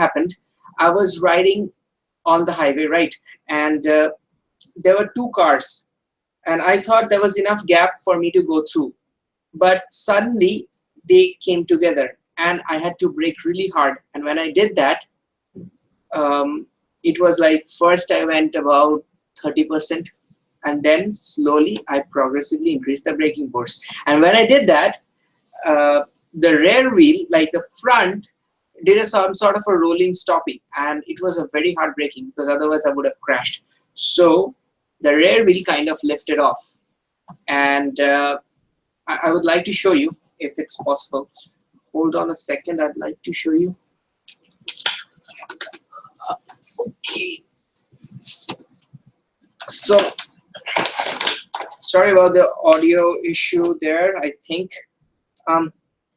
happened, I was riding on the highway, right? And there were two cars, and I thought there was enough gap for me to go through. But suddenly they came together, and I had to brake really hard. And when I did that, it was like first I went about 30%, and then slowly I progressively increased the braking force. And when I did that, the rear wheel, like the front, did some sort of a rolling stopping, and it was a very hard braking because otherwise I would have crashed. So the rear wheel kind of lifted off, and I would like to show you if it's possible. Hold on a second, I'd like to show you. Okay, so sorry about the audio issue there, I think.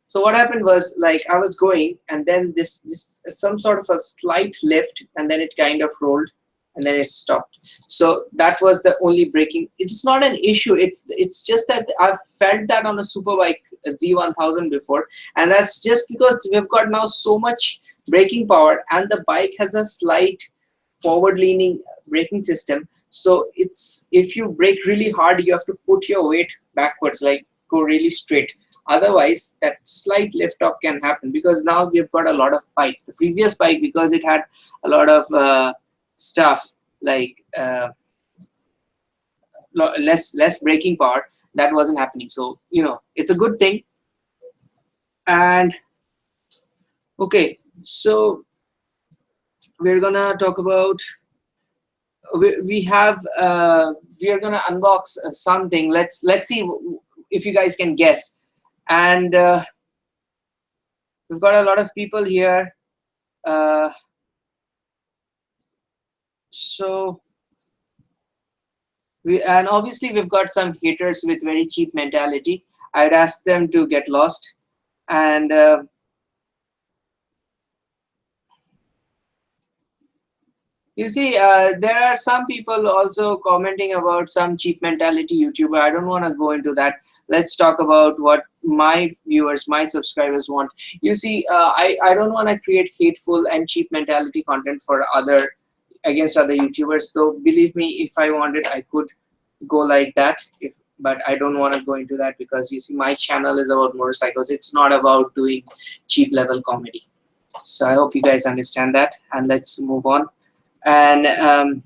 So what happened was, like, I was going, and then this some sort of a slight lift, and then it kind of rolled, and then it stopped. So that was the only braking. It's not an issue. It's just that I've felt that on a superbike Z1000 before, and that's just because we've got now so much braking power, and the bike has a slight forward-leaning braking system. So it's, if you brake really hard, you have to put your weight backwards, like go really straight. Otherwise, that slight lift up can happen, because now we've got a lot of bike. The previous bike, because it had a lot of stuff like less braking power, that wasn't happening. So, you know, it's a good thing. And okay, so we're gonna talk about, we are gonna unbox something. Let's see if you guys can guess. And we've got a lot of people here, so and obviously we've got some haters with very cheap mentality. I'd ask them to get lost. And you see, there are some people also commenting about some cheap mentality YouTuber. I don't want to go into that. Let's talk about what my viewers, my subscribers want. You see, I don't want to create hateful and cheap mentality content for against other YouTubers. So believe me, if I wanted, I could go like that. But I don't want to go into that, because you see, my channel is about motorcycles. It's not about doing cheap level comedy. So I hope you guys understand that. And let's move on. And a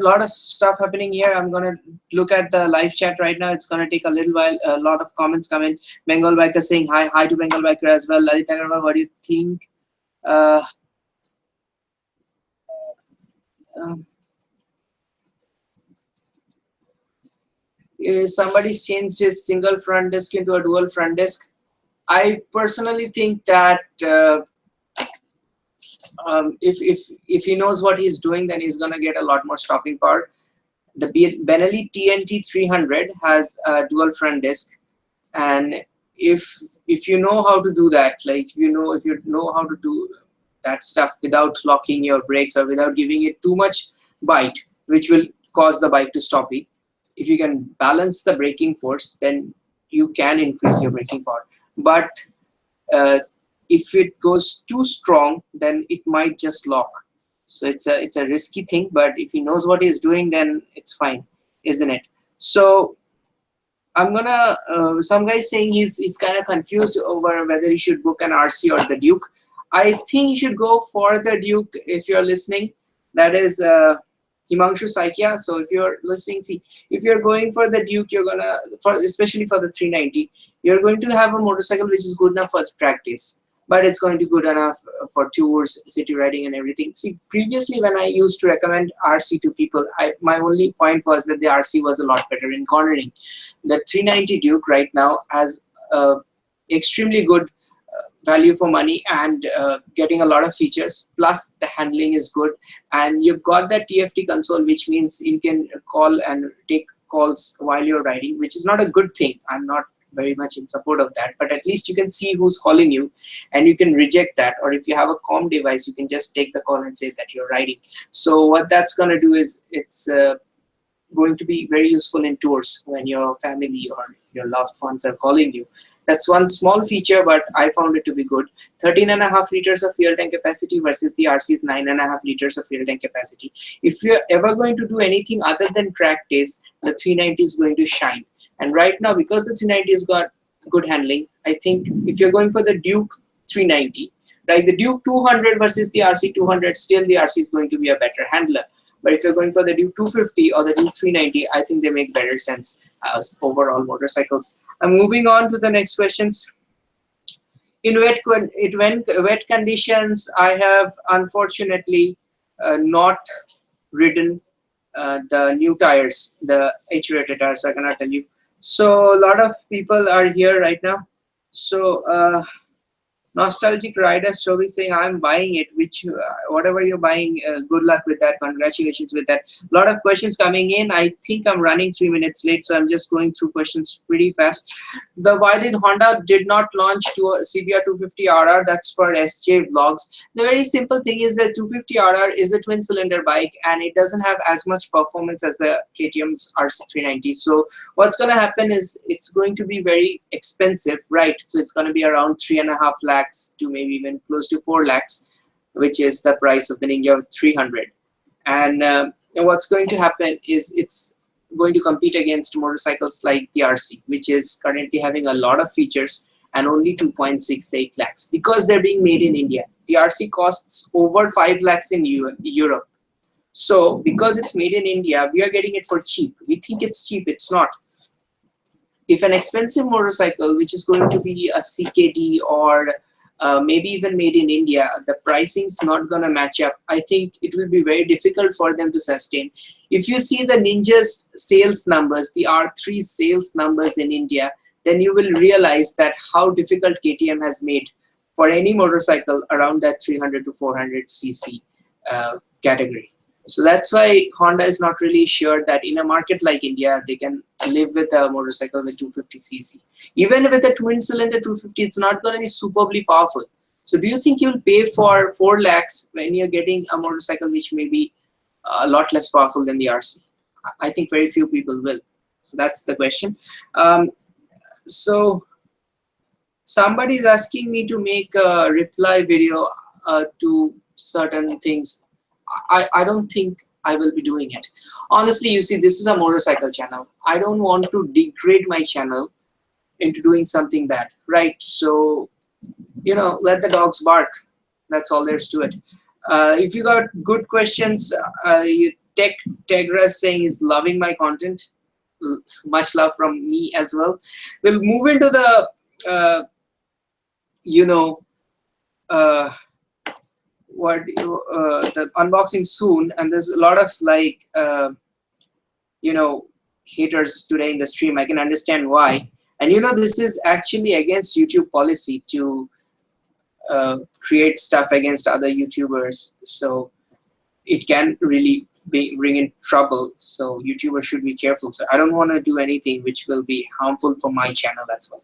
lot of stuff happening here. I'm gonna look at the live chat right now. It's gonna take a little while. A lot of comments come in. Bengal Biker saying hi to Bengal Biker as well. Lalita Agarwal, what do you think? Somebody's changed his single front disc into a dual front disc. I personally think that if he knows what he's doing, then he's gonna get a lot more stopping power. The Benelli TNT 300 has a dual front disc, and if you know how to do that, like if you know how to do that stuff without locking your brakes or without giving it too much bite, which will cause the bike to stop you. If you can balance the braking force, then you can increase your braking power. But if it goes too strong, then it might just lock. So it's a risky thing. But if he knows what he's doing, then it's fine, isn't it? So I'm gonna some guys saying he's kind of confused over whether he should book an RC or the Duke. I think you should go for the Duke if you're listening. That is Himanshu Saikia. So if you're listening, see, if you're going for the Duke, you're gonna, especially for the 390, you're going to have a motorcycle which is good enough for practice, but it's going to be good enough for tours, city riding, and everything. See, previously when I used to recommend RC to people, my only point was that the RC was a lot better in cornering. The 390 Duke right now has extremely good value for money and getting a lot of features, plus the handling is good, and you've got that TFT console, which means you can call and take calls while you're riding, which is not a good thing. I'm not very much in support of that, but at least you can see who's calling you and you can reject that, or if you have a comm device you can just take the call and say that you're riding. So what that's going to do is it's going to be very useful in tours when your family or your loved ones are calling you. That's one small feature, but I found it to be good. 13.5 liters of fuel tank capacity versus the RC's 9.5 liters of fuel tank capacity. If you're ever going to do anything other than track days, the 390 is going to shine. And right now, because the 390 has got good handling, I think if you're going for the Duke 390, like the Duke 200 versus the RC 200, still the RC is going to be a better handler. But if you're going for the Duke 250 or the Duke 390, I think they make better sense as overall motorcycles. I'm moving on to the next questions. In wet conditions, I have unfortunately not ridden the new tires, the H-rated tires, so I cannot tell you. So a lot of people are here right now. So nostalgic rider Shobik saying I'm buying it, which whatever you're buying, good luck with that, congratulations with that. A lot of questions coming in. I think I'm running 3 minutes late, so I'm just going through questions pretty fast. Why did Honda did not launch to a CBR 250RR? That's for SJ vlogs. The very simple thing is that 250RR is a twin cylinder bike and it doesn't have as much performance as the KTM's RC390. So what's going to happen is it's going to be very expensive, right? So it's going to be around 3.5 lakhs to maybe even close to 4 lakhs, which is the price of the Ninja 300. And what's going to happen is it's going to compete against motorcycles like the RC, which is currently having a lot of features and only 2.68 lakhs because they're being made in India. The RC costs over 5 lakhs in Europe. So because it's made in India, we are getting it for cheap. We think it's cheap, it's not. If an expensive motorcycle, which is going to be a CKD or maybe even made in India, the pricing's not going to match up. I think it will be very difficult for them to sustain. If you see the Ninja's sales numbers, the R3 sales numbers in India, then you will realize that how difficult KTM has made for any motorcycle around that 300 to 400 cc category. So that's why Honda is not really sure that in a market like India, they can live with a motorcycle with 250 cc. Even with a twin cylinder 250, it's not going to be superbly powerful. So do you think you'll pay for 4 lakhs when you're getting a motorcycle which may be a lot less powerful than the RC? I think very few people will. So that's the question. So somebody is asking me to make a reply video to certain things. I don't think I will be doing it. Honestly, you see, this is a motorcycle channel. I don't want to degrade my channel into doing something bad, right? So, you know, let the dogs bark. That's all there's to it. If you got good questions, Tegra saying is loving my content. Much love from me as well. We'll move into the, the unboxing soon, and there's a lot of like haters today in the stream. I can understand why, and this is actually against YouTube policy to create stuff against other YouTubers, so it can really bring in trouble. So YouTubers should be careful. So I don't want to do anything which will be harmful for my channel as well.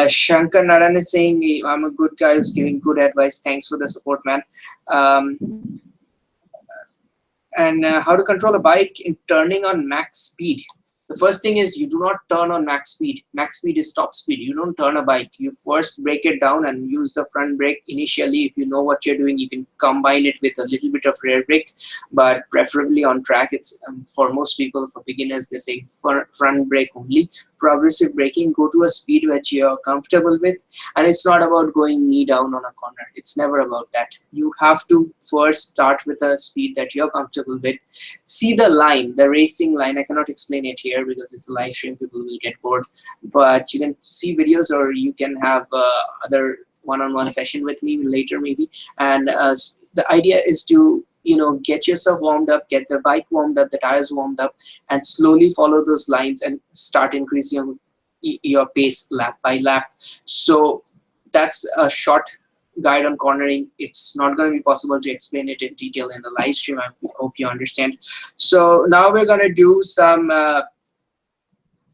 Shankar Naran is saying, I'm a good guy who's giving good advice. Thanks for the support, man. And how to control a bike in turning on max speed. The first thing is you do not turn on max speed. Max speed is top speed. You don't turn a bike. You first break it down and use the front brake initially. If you know what you're doing, you can combine it with a little bit of rear brake, but preferably on track. It's for most people, for beginners, they say front brake only. Progressive braking, go to a speed which you're comfortable with, and it's not about going knee down on a corner. It's never about that. You have to first start with a speed that you're comfortable with. See the line, the racing line. I cannot explain it here because it's a live stream, people will get bored, but you can see videos, or you can have other one-on-one session with me later maybe. And the idea is to get yourself warmed up, get the bike warmed up, the tires warmed up, and slowly follow those lines and start increasing your pace lap by lap. So that's a short guide on cornering. It's not going to be possible to explain it in detail in the live stream. I hope you understand. So now we're going to do some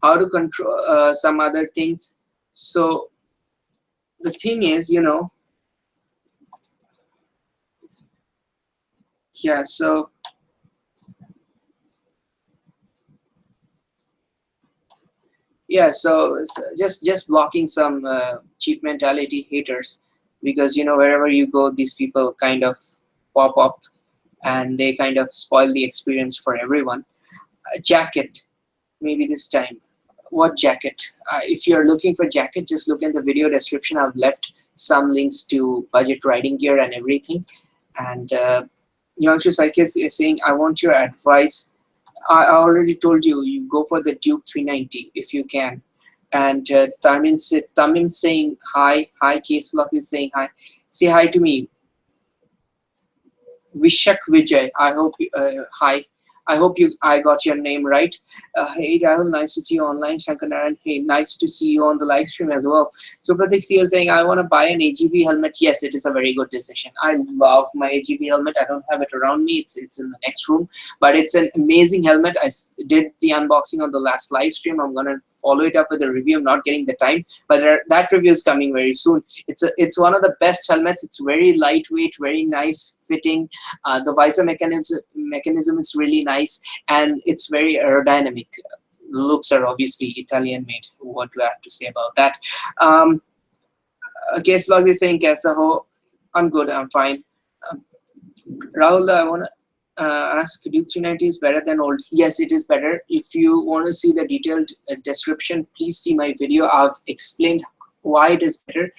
how to control some other things. So the thing is, yeah. So yeah, so just blocking some cheap mentality haters, because wherever you go, these people kind of pop up, and they kind of spoil the experience for everyone. A jacket, maybe this time. What jacket? If you're looking for jacket, just look in the video description. I've left some links to budget riding gear and everything. And Yangshu Saikis is saying, I want your advice. I already told you, you go for the Duke 390 if you can. And Tamim saying hi. Hi, Case Vlog is saying hi. Say hi to me. Vishak Vijay. I hope hi. I hope I got your name right. Hey Rahul, nice to see you online. Shankar, hey, nice to see you on the live stream as well. So Pratik CL saying, I want to buy an AGV helmet. Yes, it is a very good decision. I love my AGV helmet. I don't have it around me. It's in the next room, but it's an amazing helmet. I did the unboxing on the last live stream. I'm gonna follow it up with a review. I'm not getting the time, but that review is coming very soon. It's one of the best helmets. It's very lightweight, very nice fitting. The visor mechanism is really nice, and it's very aerodynamic. The looks are obviously Italian made. What do I have to say about that? Case Vlog is saying, Kaisa ho? I'm good, I'm fine. Rahul, I want to ask, Duke 390 is better than old? Yes, it is better. If you want to see the detailed description, please see my video. I've explained why it is better.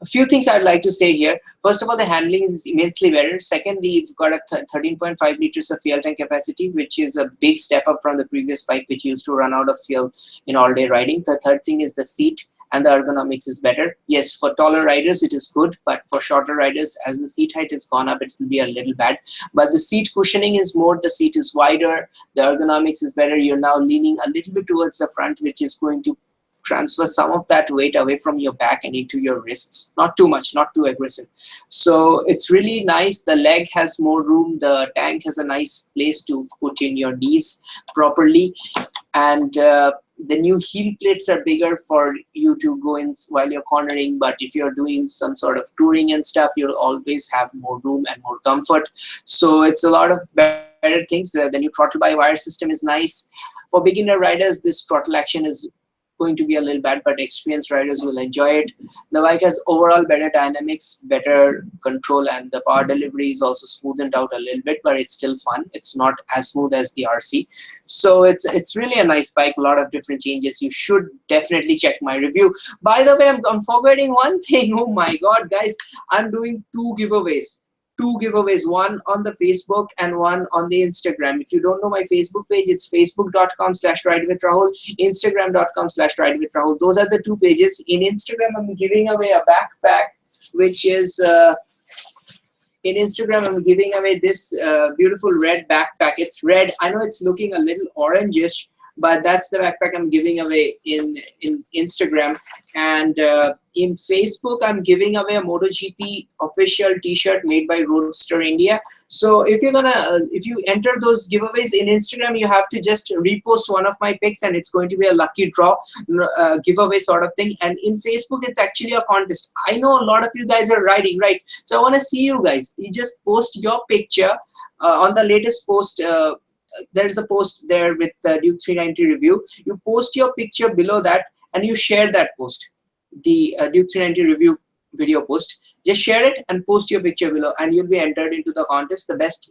A few things I'd like to say here. First of all, the handling is immensely better. Secondly, you've got a 13.5 liters of fuel tank capacity, which is a big step up from the previous bike, which used to run out of fuel in all-day riding. The third thing is the seat, and the ergonomics is better. Yes, for taller riders it is good, but for shorter riders, as the seat height has gone up, it will be a little bad. But the seat cushioning is more, the seat is wider, the ergonomics is better. You're now leaning a little bit towards the front, which is going to transfer some of that weight away from your back and into your wrists. Not too much, not too aggressive. So it's really nice. The leg has more room. The tank has a nice place to put in your knees properly. And the new heel plates are bigger for you to go in while you're cornering. But if you're doing some sort of touring and stuff, you'll always have more room and more comfort. So it's a lot of better things. The new throttle by wire system is nice. For beginner riders, this throttle action is going to be a little bad, but experienced riders will enjoy it. The bike has overall better dynamics, better control, and the power delivery is also smoothened out a little bit, but it's still fun. It's not as smooth as the RC. So it's really a nice bike, a lot of different changes. You should definitely check my review. By the way, I'm forgetting one thing. Oh my God, guys, I'm doing two giveaways. One on the Facebook and one on the Instagram. If you don't know my Facebook page, it's facebook.com/ridewithrahul, instagram.com/ridewithrahul. Those are the two pages. In Instagram, I'm giving away a backpack, which is this beautiful red backpack. It's red. I know it's looking a little orangish, but that's the backpack I'm giving away in Instagram. And in Facebook, I'm giving away a MotoGP official T-shirt made by Roadster India. So if you enter those giveaways in Instagram, you have to just repost one of my pics, and it's going to be a lucky draw giveaway sort of thing. And in Facebook, it's actually a contest. I know a lot of you guys are riding, right? So I want to see you guys. You just post your picture on the latest post. There's a post there with the Duke 390 review. You post your picture below that, and you share that post, the Duke 390 review video post. Just share it and post your picture below, and you'll be entered into the contest. The best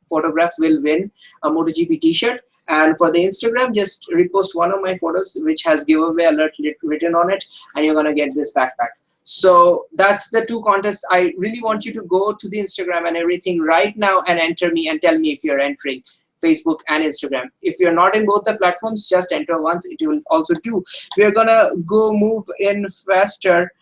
photograph will win a MotoGP t-shirt. And for the Instagram, just repost one of my photos which has giveaway alert written on it, and you're gonna get this backpack. So that's the two contests. I really want you to go to the Instagram and everything right now and enter me and tell me if you're entering Facebook and Instagram. If you're not in both the platforms, just enter once. It will also do. We're gonna go move in faster.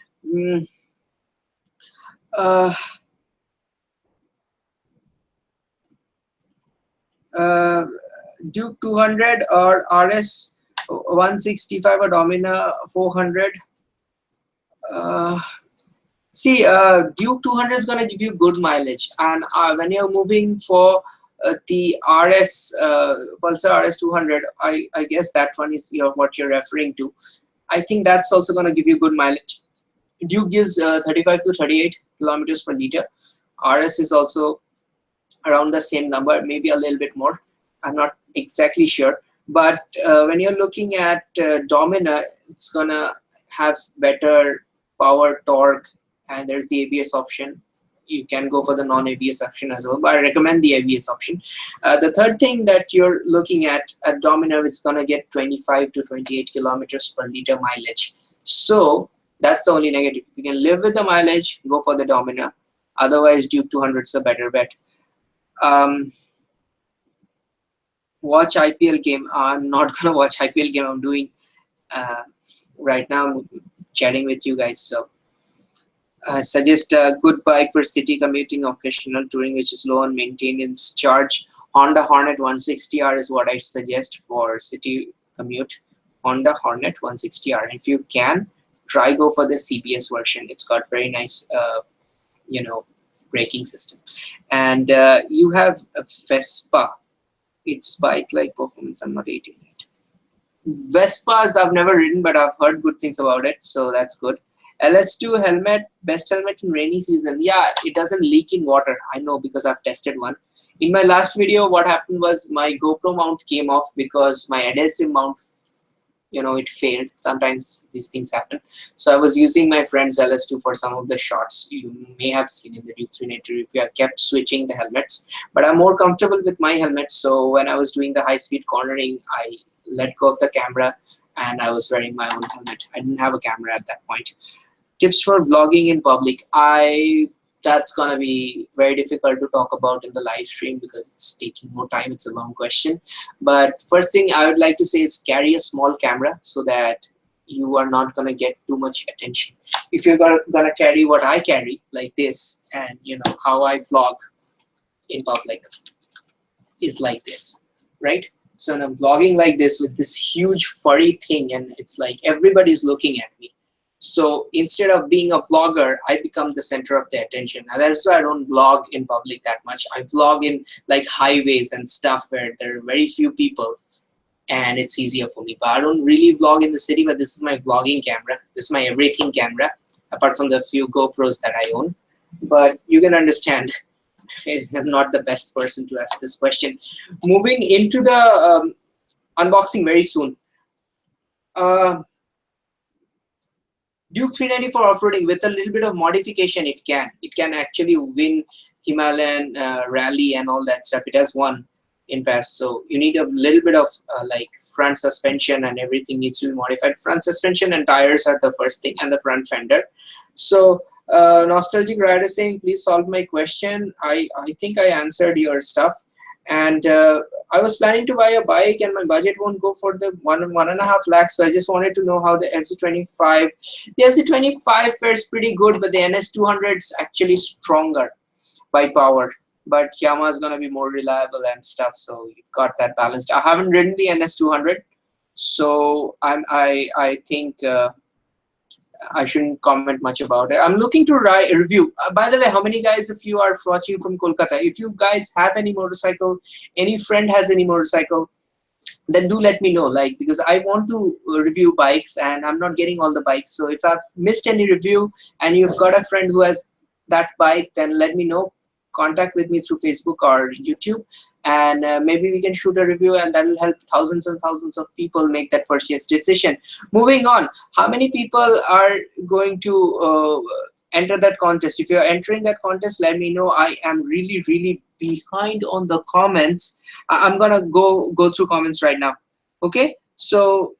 Duke 200 or RS 165 or Domina 400. See, Duke 200 is gonna give you good mileage, and when you're moving for the RS Pulsar RS 200, I guess that one is what you're referring to. I think that's also going to give you good mileage. Duke gives 35 to 38 kilometers per liter. RS is also around the same number, maybe a little bit more. I'm not exactly sure. But when you're looking at Dominar, it's gonna have better power, torque, and there's the ABS option. You can go for the non-ABS option as well, but I recommend the ABS option. The third thing that you're looking at Dominar is gonna get 25 to 28 kilometers per liter mileage. So that's the only negative. You can live with the mileage, go for the Dominar. Otherwise, Duke 200 is a better bet. Watch IPL game. I'm not gonna watch IPL game. I'm doing right now, chatting with you guys. So suggest a good bike for city commuting, occasional touring, which is low on maintenance charge. Honda Hornet 160R is what I suggest for city commute. Honda Hornet 160R. If you can, try go for the CBS version. It's got very nice, braking system. And you have a Vespa. It's bike-like performance. I'm not rating it. Vespas I've never ridden, but I've heard good things about it, so that's good. LS2 helmet, best helmet in rainy season. Yeah, it doesn't leak in water. I know because I've tested one. In my last video, what happened was my GoPro mount came off because my adhesive mount, it failed. Sometimes these things happen. So I was using my friend's LS2 for some of the shots. You may have seen in the Duke 390 review. I kept switching the helmets, but I'm more comfortable with my helmet. So when I was doing the high-speed cornering, I let go of the camera and I was wearing my own helmet. I didn't have a camera at that point. Tips for vlogging in public. That's gonna be very difficult to talk about in the live stream because it's taking more time. It's a long question. But first thing I would like to say is carry a small camera so that you are not gonna get too much attention. If you're gonna carry what I carry, like this, and how I vlog in public is like this, right? So I'm vlogging like this with this huge furry thing, and it's like everybody's looking at me. So instead of being a vlogger, I become the center of the attention. And that's why I don't vlog in public that much. I vlog in like highways and stuff where there are very few people and it's easier for me. But I don't really vlog in the city, but this is my vlogging camera. This is my everything camera, apart from the few GoPros that I own. But you can understand, I'm not the best person to ask this question. Moving into the unboxing very soon. Duke 390 for off-roading with a little bit of modification, it can actually win Himalayan rally and all that stuff. It has won in past, so you need a little bit of like front suspension and everything needs to be modified. Front suspension and tires are the first thing, and the front fender. So nostalgic rider saying, please solve my question. I think I answered your stuff. And I was planning to buy a bike and my budget won't go for the 1.5 lakhs. So I just wanted to know how the FZ25, the FZ25 fares pretty good, but the NS200 is actually stronger by power. But Yamaha is going to be more reliable and stuff. So you've got that balanced. I haven't ridden the NS200. So I think I shouldn't comment much about it. I'm looking to review. By the way, how many guys of you are watching from Kolkata? If you guys have any motorcycle, any friend has any motorcycle, then do let me know. Like, because I want to review bikes and I'm not getting all the bikes. So if I've missed any review and you've got a friend who has that bike, then let me know. Contact with me through Facebook or YouTube. And maybe we can shoot a review, and that will help thousands and thousands of people make that purchase decision. Moving on, how many people are going to enter that contest? If you're entering that contest, let me know. I am really behind on the comments. I'm gonna go through comments right now. Okay, so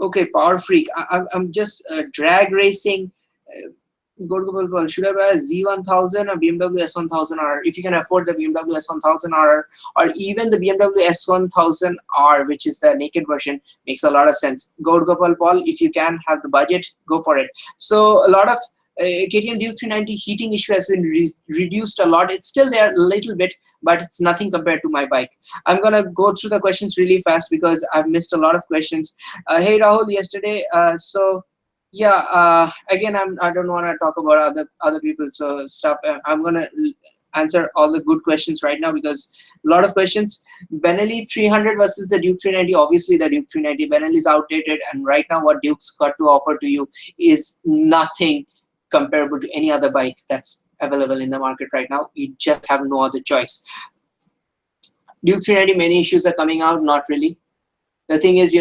okay, Power Freak. I'm just drag racing. Should I buy a Z1000 or BMW S1000R? If you can afford the BMW S1000R or even the BMW S1000R, which is the naked version, makes a lot of sense. Gopal Paul, if you can have the budget, go for it. So a lot of KTM Duke 390 heating issue has been reduced a lot. It's still there a little bit, but it's nothing compared to my bike. I'm gonna go through the questions really fast because I've missed a lot of questions. Hey Rahul, yesterday, yeah, again, I don't want to talk about other people's stuff. I'm gonna answer all the good questions right now, because a lot of questions. Benelli 300 versus the Duke 390. Obviously, the Duke 390. Benelli is outdated, and right now, what Duke's got to offer to you is nothing comparable to any other bike that's available in the market right now. You just have no other choice. Duke 390, many issues are coming out. Not really. The thing is,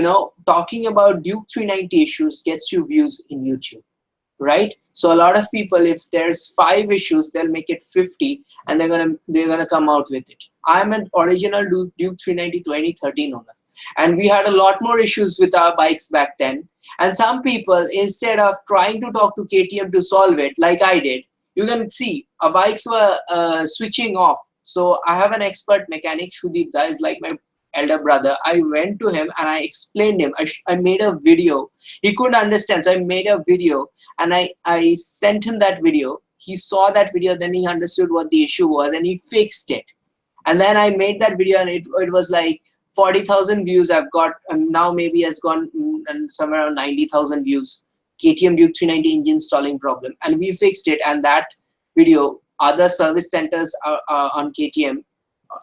talking about Duke 390 issues gets you views in YouTube, right? So a lot of people, if there's 5 issues, they'll make it 50, and they're gonna come out with it. I'm an original Duke 390 2013 owner, and we had a lot more issues with our bikes back then. And some people, instead of trying to talk to KTM to solve it, like I did, you can see our bikes were switching off. So I have an expert mechanic, Shudeep, that is like my elder brother. I went to him and I explained him. I made a video. He couldn't understand, so I made a video and I sent him that video. He saw that video, then he understood what the issue was and he fixed it. And then I made that video, and it was like 40,000 views. I've got now, maybe has gone somewhere around 90,000 views. KTM Duke 390 engine stalling problem, and we fixed it. And that video, other service centers are on KTM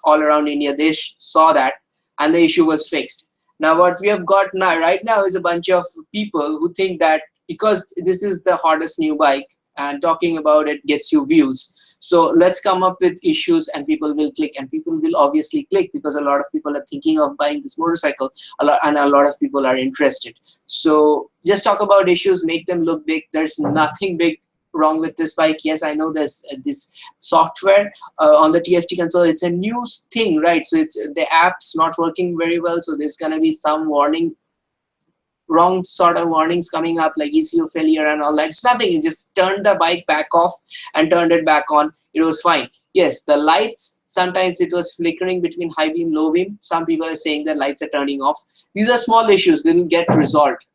all around India, they saw that, and the issue was fixed. Now what we have got right now is a bunch of people who think that because this is the hottest new bike and talking about it gets you views, so let's come up with issues and people will click, and people will obviously click because a lot of people are thinking of buying this motorcycle, and a lot of people are interested. So just talk about issues, make them look big. There's nothing big wrong with this bike. Yes, I know there's this software on the TFT console. It's a new thing, right? So it's the app's not working very well, so there's gonna be some wrong sort of warnings coming up, like ECU failure and all that. It's nothing. You just turned the bike back off and turned it back on. It was fine. Yes, the lights, sometimes it was flickering between high beam, low beam. Some people are saying the lights are turning off. These are small issues, they will get resolved.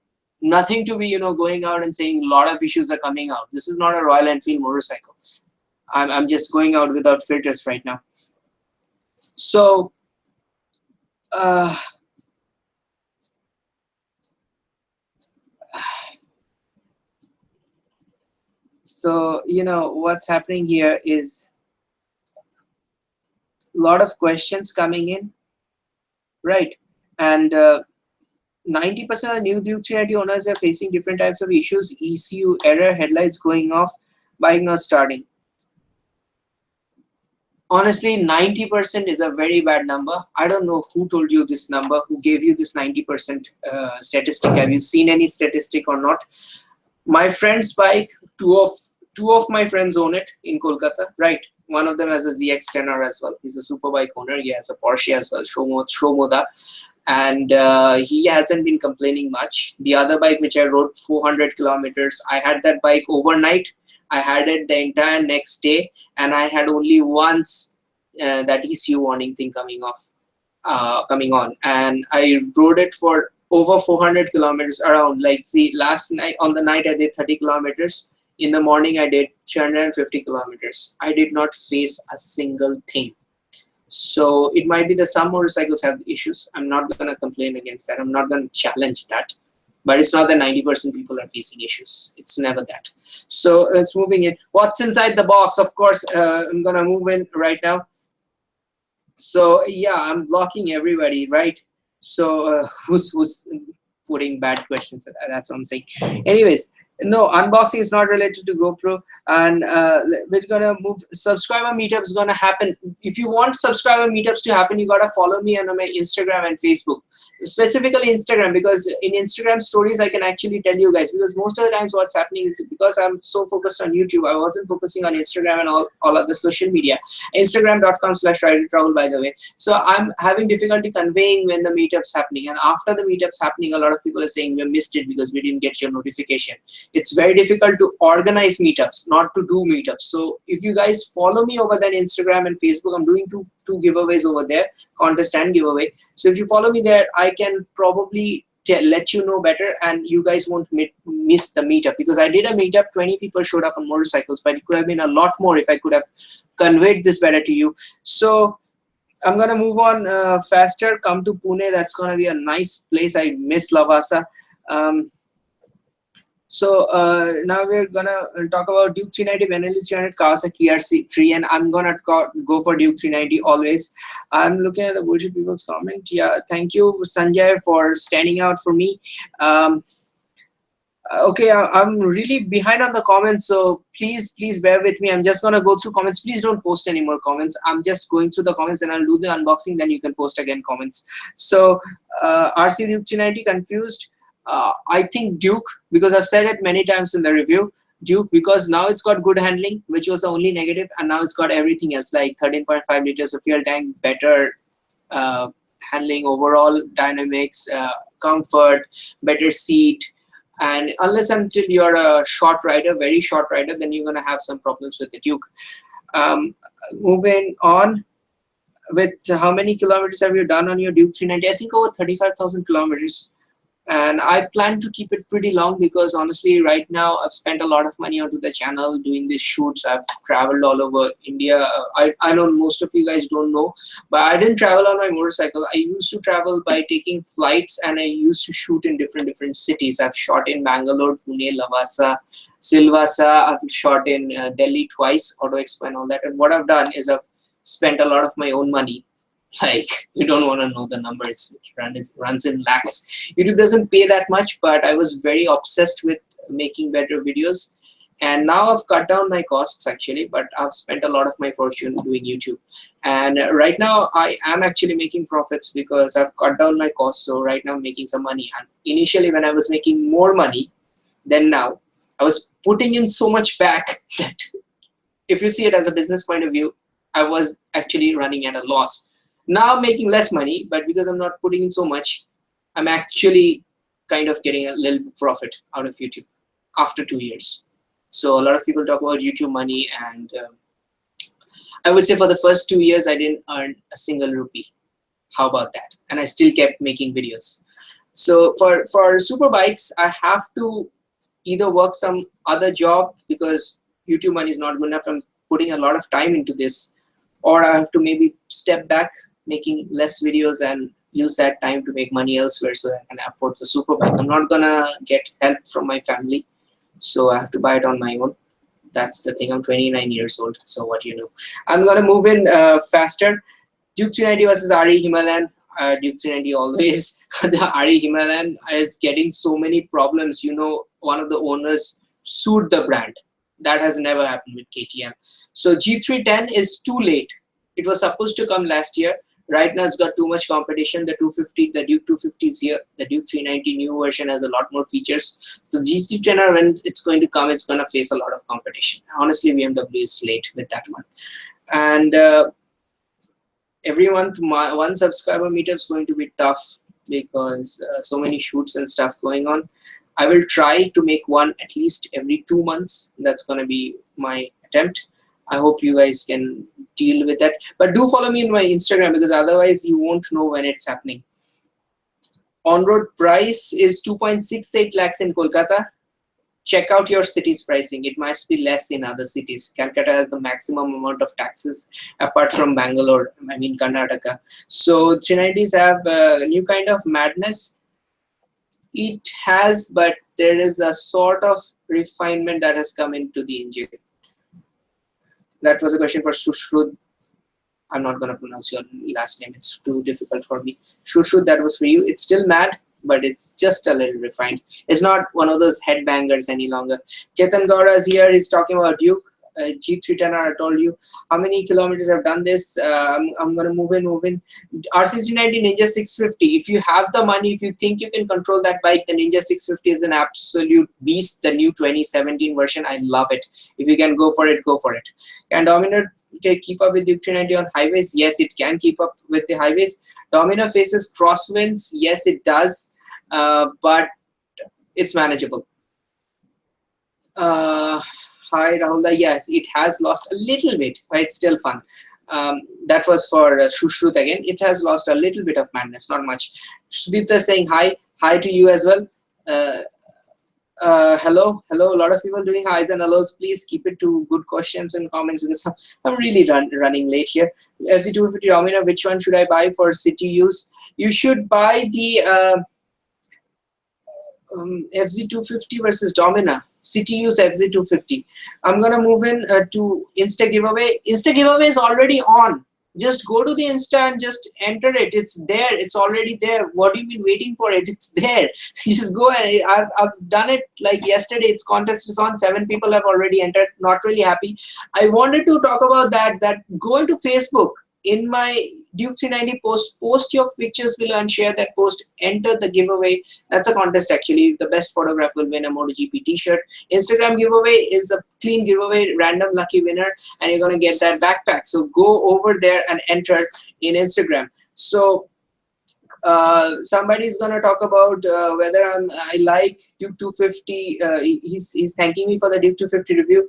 Nothing to be, going out and saying a lot of issues are coming out. This is not a Royal Enfield motorcycle. I'm just going out without filters right now. So, what's happening here is a lot of questions coming in, right? And 90% of the new Duke 390 owners are facing different types of issues: ECU error, headlights going off, bike not starting. Honestly, 90% is a very bad number. I don't know who told you this number, who gave you this 90% statistic. Have you seen any statistic or not? My friend's bike, two of my friends own it in Kolkata, right? One of them has a ZX10R as well. He's a super bike owner. He has a Porsche as well, Shomoda. And he hasn't been complaining much. The other bike which I rode 400 kilometers, I had that bike overnight. I had it the entire next day, and I had only once that ECU warning thing coming on, and I rode it for over 400 kilometers around. Like, see, last night, on the night I did 30 kilometers. In the morning I did 350 kilometers. I did not face a single thing. So it might be that some motorcycles have issues. I'm not going to complain against that. I'm not going to challenge that. But it's not that 90% people are facing issues. It's never that. So it's moving in. What's inside the box? Of course, I'm going to move in right now. So yeah, I'm blocking everybody, right? So who's putting bad questions? That's what I'm saying. Anyways, no, unboxing is not related to GoPro, and we're gonna move. Subscriber meetup is gonna happen. If you want subscriber meetups to happen, you gotta follow me on my Instagram and Facebook. Specifically Instagram, because in Instagram stories I can actually tell you guys, because most of the times what's happening is because I'm so focused on YouTube, I wasn't focusing on Instagram and all other social media. Instagram.com/Rahul, by the way. So I'm having difficulty conveying when the meetup's happening, and after the meetup's happening, a lot of people are saying we missed it because we didn't get your notification. It's very difficult to organize meetups, not to do meetups. So if you guys follow me over there on Instagram and Facebook, I'm doing two giveaways over there, contest and giveaway. So if you follow me there, I can probably let you know better, and you guys won't miss the meetup, because I did a meetup, 20 people showed up on motorcycles, but it could have been a lot more if I could have conveyed this better to you. So I'm gonna move on faster. Come to Pune. That's gonna be a nice place. I miss Lavasa. So now we're gonna talk about Duke 390, Benelli 300, Kawasaki RC3, and I'm gonna go for Duke 390 always. I'm looking at the bullshit people's comment. Yeah, thank you Sanjay for standing out for me. Um, okay, I'm really behind on the comments, so please bear with me. I'm just gonna go through comments. Please don't post any more comments. I'm just going through the comments and I'll do the unboxing, then you can post again comments. So RC Duke 390 confused. I think Duke, because I've said it many times in the review, Duke, because now it's got good handling, which was the only negative, and now it's got everything else, like 13.5 liters of fuel tank, better handling, overall dynamics, comfort, better seat. And unless until you're a short rider, very short rider, then you're going to have some problems with the Duke. Moving on, with how many kilometers have you done on your Duke 390? I think over 35,000 kilometers. And I plan to keep it pretty long because honestly right now I've spent a lot of money onto the channel doing these shoots. I've traveled all over India. I know most of you guys don't know, but I didn't travel on my motorcycle. I used to travel by taking flights, and I used to shoot in different cities. I've shot in Bangalore, Pune, Lavasa, Silvassa. I've shot in Delhi twice, Auto Expo and all that. And what I've done is I've spent a lot of my own money. Like, you don't want to know the numbers. It runs in lakhs. YouTube doesn't pay that much, but I was very obsessed with making better videos, and now I've cut down my costs actually, but I've spent a lot of my fortune doing YouTube, and right now I am actually making profits because I've cut down my costs. So right now I'm making some money, and initially when I was making more money than now, I was putting in so much back that if you see it as a business point of view, I was actually running at a loss. Now I'm making less money, but because I'm not putting in so much, I'm actually kind of getting a little profit out of YouTube after 2 years. So a lot of people talk about YouTube money, and I would say for the first 2 years, I didn't earn a single rupee. How about that? And I still kept making videos. So for super bikes, I have to either work some other job because YouTube money is not good enough. I'm putting a lot of time into this, or I have to maybe step back, making less videos, and use that time to make money elsewhere so I can afford the super bike. I'm not gonna get help from my family, so I have to buy it on my own. That's the thing. I'm 29 years old, so what you know. I'm gonna move in faster. Duke 390 versus RE Himalayan. Duke 390 always. The RE Himalayan is getting so many problems. You know, one of the owners sued the brand. That has never happened with KTM. So G310 is too late. It was supposed to come last year. Right now it's got too much competition. The 250, the Duke 250 is here. The Duke 390 new version has a lot more features. So G310, when it's going to come, it's going to face a lot of competition. Honestly, BMW is late with that one. And every month, one subscriber meetup is going to be tough because so many shoots and stuff going on. I will try to make one at least every 2 months. That's going to be my attempt. I hope you guys can deal with that. But do follow me in my Instagram because otherwise you won't know when it's happening. On-road price is 2.68 lakhs in Kolkata. Check out your city's pricing. It must be less in other cities. Calcutta has the maximum amount of taxes apart from Bangalore, I mean Karnataka. So 390s have a new kind of madness. It has, but there is a sort of refinement that has come into the engine. That was a question for Shushru. I'm not going to pronounce your last name. It's too difficult for me. Shushru, that was for you. It's still mad, but it's just a little refined. It's not one of those headbangers any longer. Chetan Gaura is here. He's talking about Duke. G310, I told you how many kilometers I've done this. I'm going to move in. RC390 Ninja 650. If you have the money, if you think you can control that bike, the Ninja 650 is an absolute beast. The new 2017 version, I love it. If you can go for it, go for it. Can Dominar keep up with Duke 390 on highways? Yes, it can keep up with the highways. Dominar faces crosswinds. Yes, it does, but it's manageable. Hi Rahul, yes, it has lost a little bit, but it's still fun. That was for Shushrut again. It has lost a little bit of madness, not much. Sudipta saying hi to you as well. Hello. A lot of people doing highs and hellos. Please keep it to good questions and comments because I'm really running late here. FC250 Romina, which one should I buy for city use? You should buy the FZ250 versus Domina. CTU's FZ250. I'm gonna move in to Insta giveaway. Insta giveaway is already on. Just go to the Insta and just enter it. It's there. It's already there. What do you mean waiting for it? It's there. Just go and I've done it like yesterday. Its contest is on. 7 people have already entered. Not really happy. I wanted to talk about that. That go into Facebook. In my Duke 390 post your pictures below and share that post. Enter the giveaway. That's a contest actually. The best photograph will win a MotoGP t-shirt. Instagram giveaway is a clean giveaway, random lucky winner, and you're gonna get that backpack. So go over there and enter in Instagram. So somebody's gonna talk about whether I like Duke 250. He's thanking me for the Duke 250 review.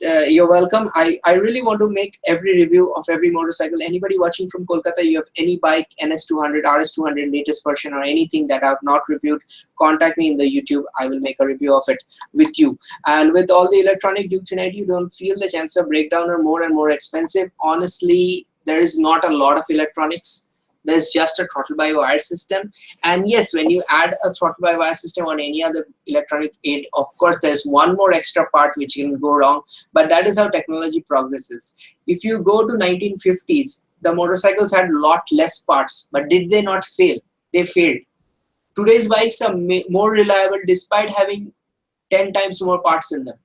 You're welcome. I really want to make every review of every motorcycle. Anybody watching from Kolkata, you have any bike, NS200, RS200 latest version, or anything that I've not reviewed, contact me in the YouTube. I will make a review of it with you. And with all the electronic Duke 390, you don't feel the chance of breakdown or more and more expensive. Honestly, there is not a lot of electronics. There's just a throttle-by-wire system. And yes, when you add a throttle-by-wire system on any other electronic aid, of course, there's one more extra part which can go wrong, but that is how technology progresses. If you go to 1950s, the motorcycles had a lot less parts, but did they not fail? They failed. Today's bikes are more reliable despite having 10 times more parts in them.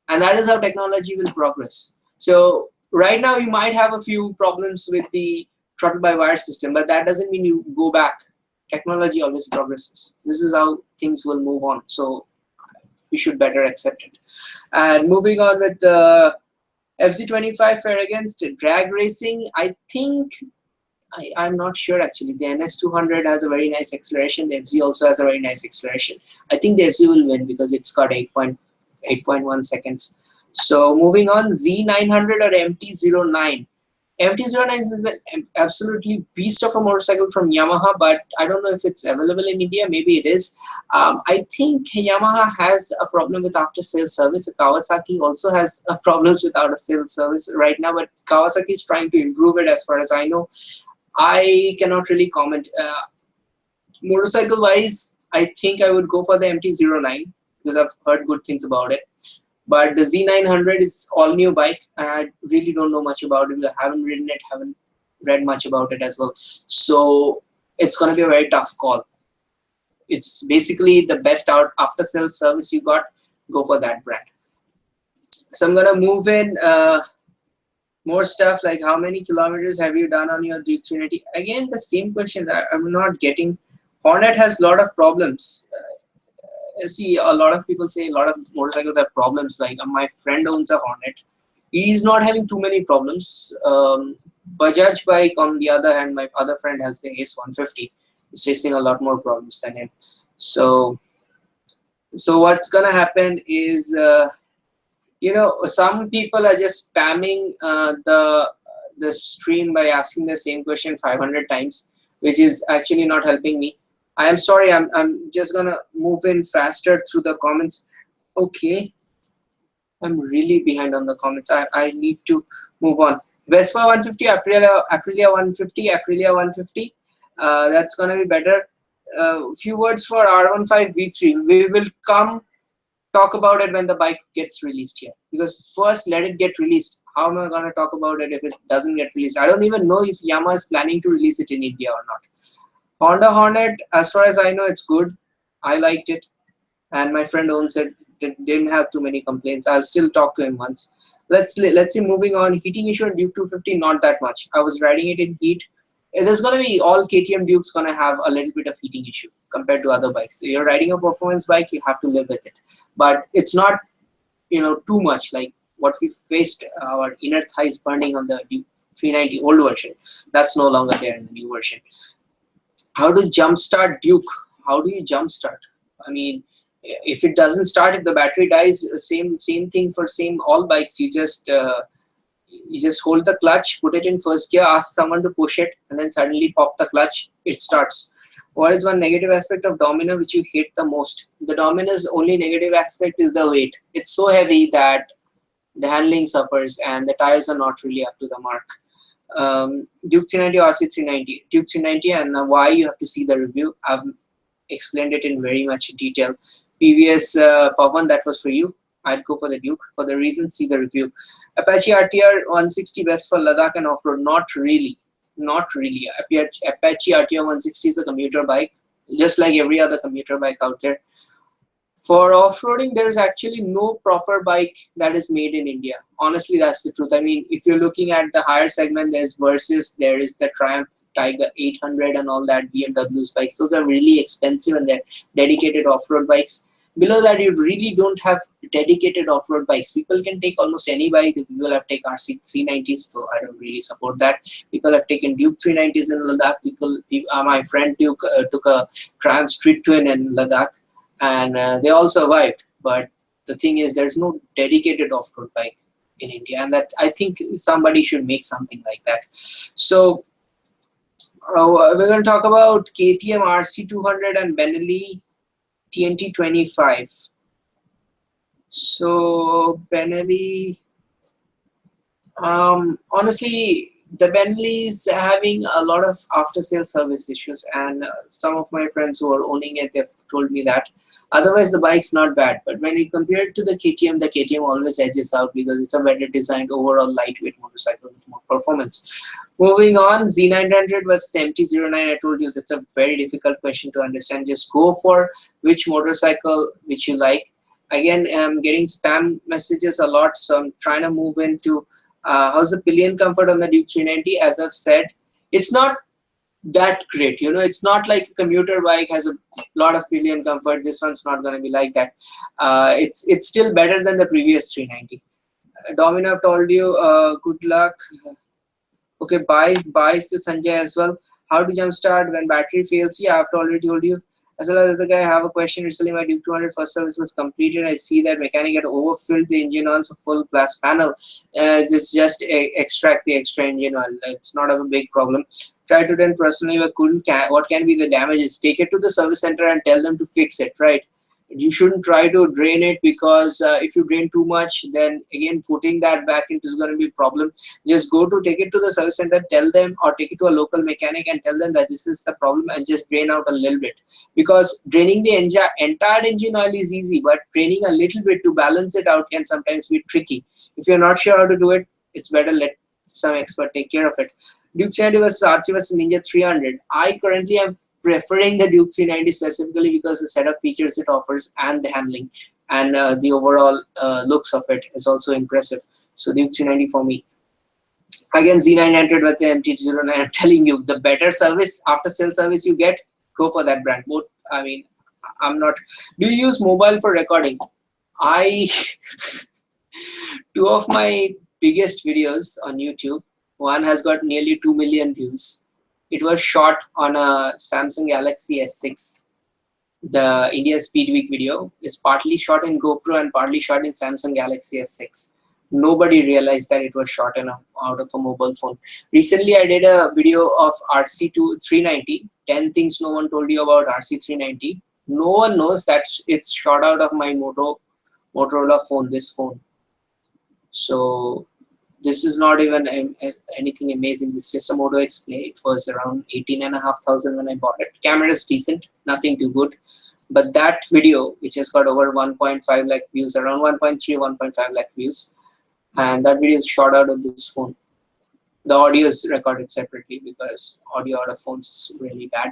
And that is how technology will progress. So right now, you might have a few problems with the throttle-by-wire system, but that doesn't mean you go back. Technology always progresses. This is how things will move on. So we should better accept it. And moving on with the FZ25 fair against drag racing, I think, I'm not sure actually. The NS200 has a very nice acceleration. The FZ also has a very nice acceleration. I think the FZ will win because it's got 8.1 seconds. So moving on, Z900 or MT-09. MT-09 is an absolutely beast of a motorcycle from Yamaha, but I don't know if it's available in India. Maybe it is. I think Yamaha has a problem with after-sales service. Kawasaki also has problems with after-sales service right now, but Kawasaki is trying to improve it as far as I know. I cannot really comment. Motorcycle-wise, I think I would go for the MT-09 because I've heard good things about it. But the Z900 is all new bike, and I really don't know much about it. I haven't ridden it, haven't read much about it as well. So it's going to be a very tough call. It's basically the best after sales service you got, go for that brand. So I'm going to move in more stuff like how many kilometers have you done on your Duke 390? Again, the same question that I'm not getting. Hornet has a lot of problems. See, a lot of people say a lot of motorcycles have problems. Like my friend owns a Hornet. He's not having too many problems. Bajaj bike, on the other hand, my other friend has the Ace 150. He's facing a lot more problems than him. So what's gonna happen is, you know, some people are just spamming the stream by asking the same question 500 times, which is actually not helping me. I am sorry, I'm just gonna move in faster through the comments. Okay, I'm really behind on the comments. I need to move on. Vespa 150, Aprilia 150, Aprilia 150. That's gonna be better. Few words for R15 V3. We will come talk about it when the bike gets released here. Because first, let it get released. How am I gonna talk about it if it doesn't get released? I don't even know if Yamaha is planning to release it in India or not. Honda Hornet, as far as I know, it's good. I liked it, and my friend owns it. Didn't have too many complaints. I'll still talk to him once. Let's see. Moving on, heating issue on Duke 250, not that much. I was riding it in heat. There's gonna be all KTM Dukes gonna have a little bit of heating issue compared to other bikes. So you're riding a performance bike, you have to live with it. But it's not, you know, too much like what we faced. Our inner thighs burning on the Duke 390 old version. That's no longer there in the new version. How to jumpstart Duke? How do you jumpstart? I mean, if it doesn't start, if the battery dies, same thing for all bikes. You just hold the clutch, put it in first gear, ask someone to push it, and then suddenly pop the clutch. It starts. What is one negative aspect of Domino which you hate the most? The Domino's only negative aspect is the weight. It's so heavy that the handling suffers, and the tires are not really up to the mark. Duke 390 or RC 390? Duke 390, and why you have to see the review. explained it in very much detail. Previous Pawan, that was for you. I'd go for the Duke. For the reason, see the review. Apache RTR 160 best for Ladakh and off-road. Not really. Not really. Apache RTR 160 is a commuter bike, just like every other commuter bike out there. For off-roading, there's actually no proper bike that is made in India. Honestly, that's the truth. I mean, if you're looking at the higher segment, there's Versys, there is the Triumph Tiger 800 and all that, BMW's bikes. Those are really expensive and they're dedicated off-road bikes. Below that, you really don't have dedicated off-road bikes. People can take almost any bike. The people have taken RC 390s, so I don't really support that. People have taken Duke 390s in Ladakh. My friend Duke took a Triumph Street Twin in Ladakh, and they all survived. But the thing is, there's no dedicated off-road bike in India, and that I think somebody should make something like that. So we're going to talk about KTM RC200 and Benelli TNT 25. So Benelli, honestly, the Benelli is having a lot of after-sale service issues, and some of my friends who are owning it, they've told me that. Otherwise, the bike's not bad, but when you compare it to the KTM always edges out because it's a better designed, overall lightweight motorcycle with more performance. Moving on, Z900 versus MT-09. I told you that's a very difficult question to understand. Just go for which motorcycle which you like. Again, I'm getting spam messages a lot, so I'm trying to move into how's the pillion comfort on the Duke 390. As I've said, it's not that great. You know, it's not like a commuter bike has a lot of pillion comfort. This one's not going to be like that. It's still better than the previous 390. Domino, I've told you, good luck. Okay, bye to Sanjay as well. How to jumpstart when battery fails? Yeah, I've already told you. As well as the guy, I have a question. Recently, my Duke 200 first service was completed. I see that mechanic had overfilled the engine oil, so full glass panel. Just extract the extra engine oil. It's not a big problem. Try to then personally, but what can be the damages? Take it to the service center and tell them to fix it, right? You shouldn't try to drain it because if you drain too much, then again putting that back into is going to be a problem. Just take it to the service center, tell them, or take it to a local mechanic and tell them that this is the problem and just drain out a little bit. Because draining the entire engine oil is easy, but draining a little bit to balance it out can sometimes be tricky. If you're not sure how to do it, it's better let some expert take care of it. Duke 390 versus RC versus Ninja 300. I currently am preferring the Duke 390 specifically because the set of features it offers and the handling and the overall looks of it is also impressive. So Duke 390 for me. Again, Z900 with the MT-09. I'm telling you, the better service, after sale service you get, go for that brand. Both, I mean, I'm not. Do you use mobile for recording? Two of my biggest videos on YouTube, one has got nearly 2 million views. It was shot on a Samsung Galaxy S6. The India Speed Week video is partly shot in GoPro and partly shot in Samsung Galaxy S6. Nobody realized that it was shot out of a mobile phone. Recently, I did a video of RC 390, 10 things no one told you about RC 390. No one knows that it's shot out of my Motorola phone, this phone. So this is not even anything amazing. This is just a Moto X Play. It was around 18,500 when I bought it. Camera is decent, nothing too good. But that video, which has got over 1.5 lakh views, around 1.3, 1.5 lakh views, and that video is shot out of this phone. The audio is recorded separately because audio out of phones is really bad.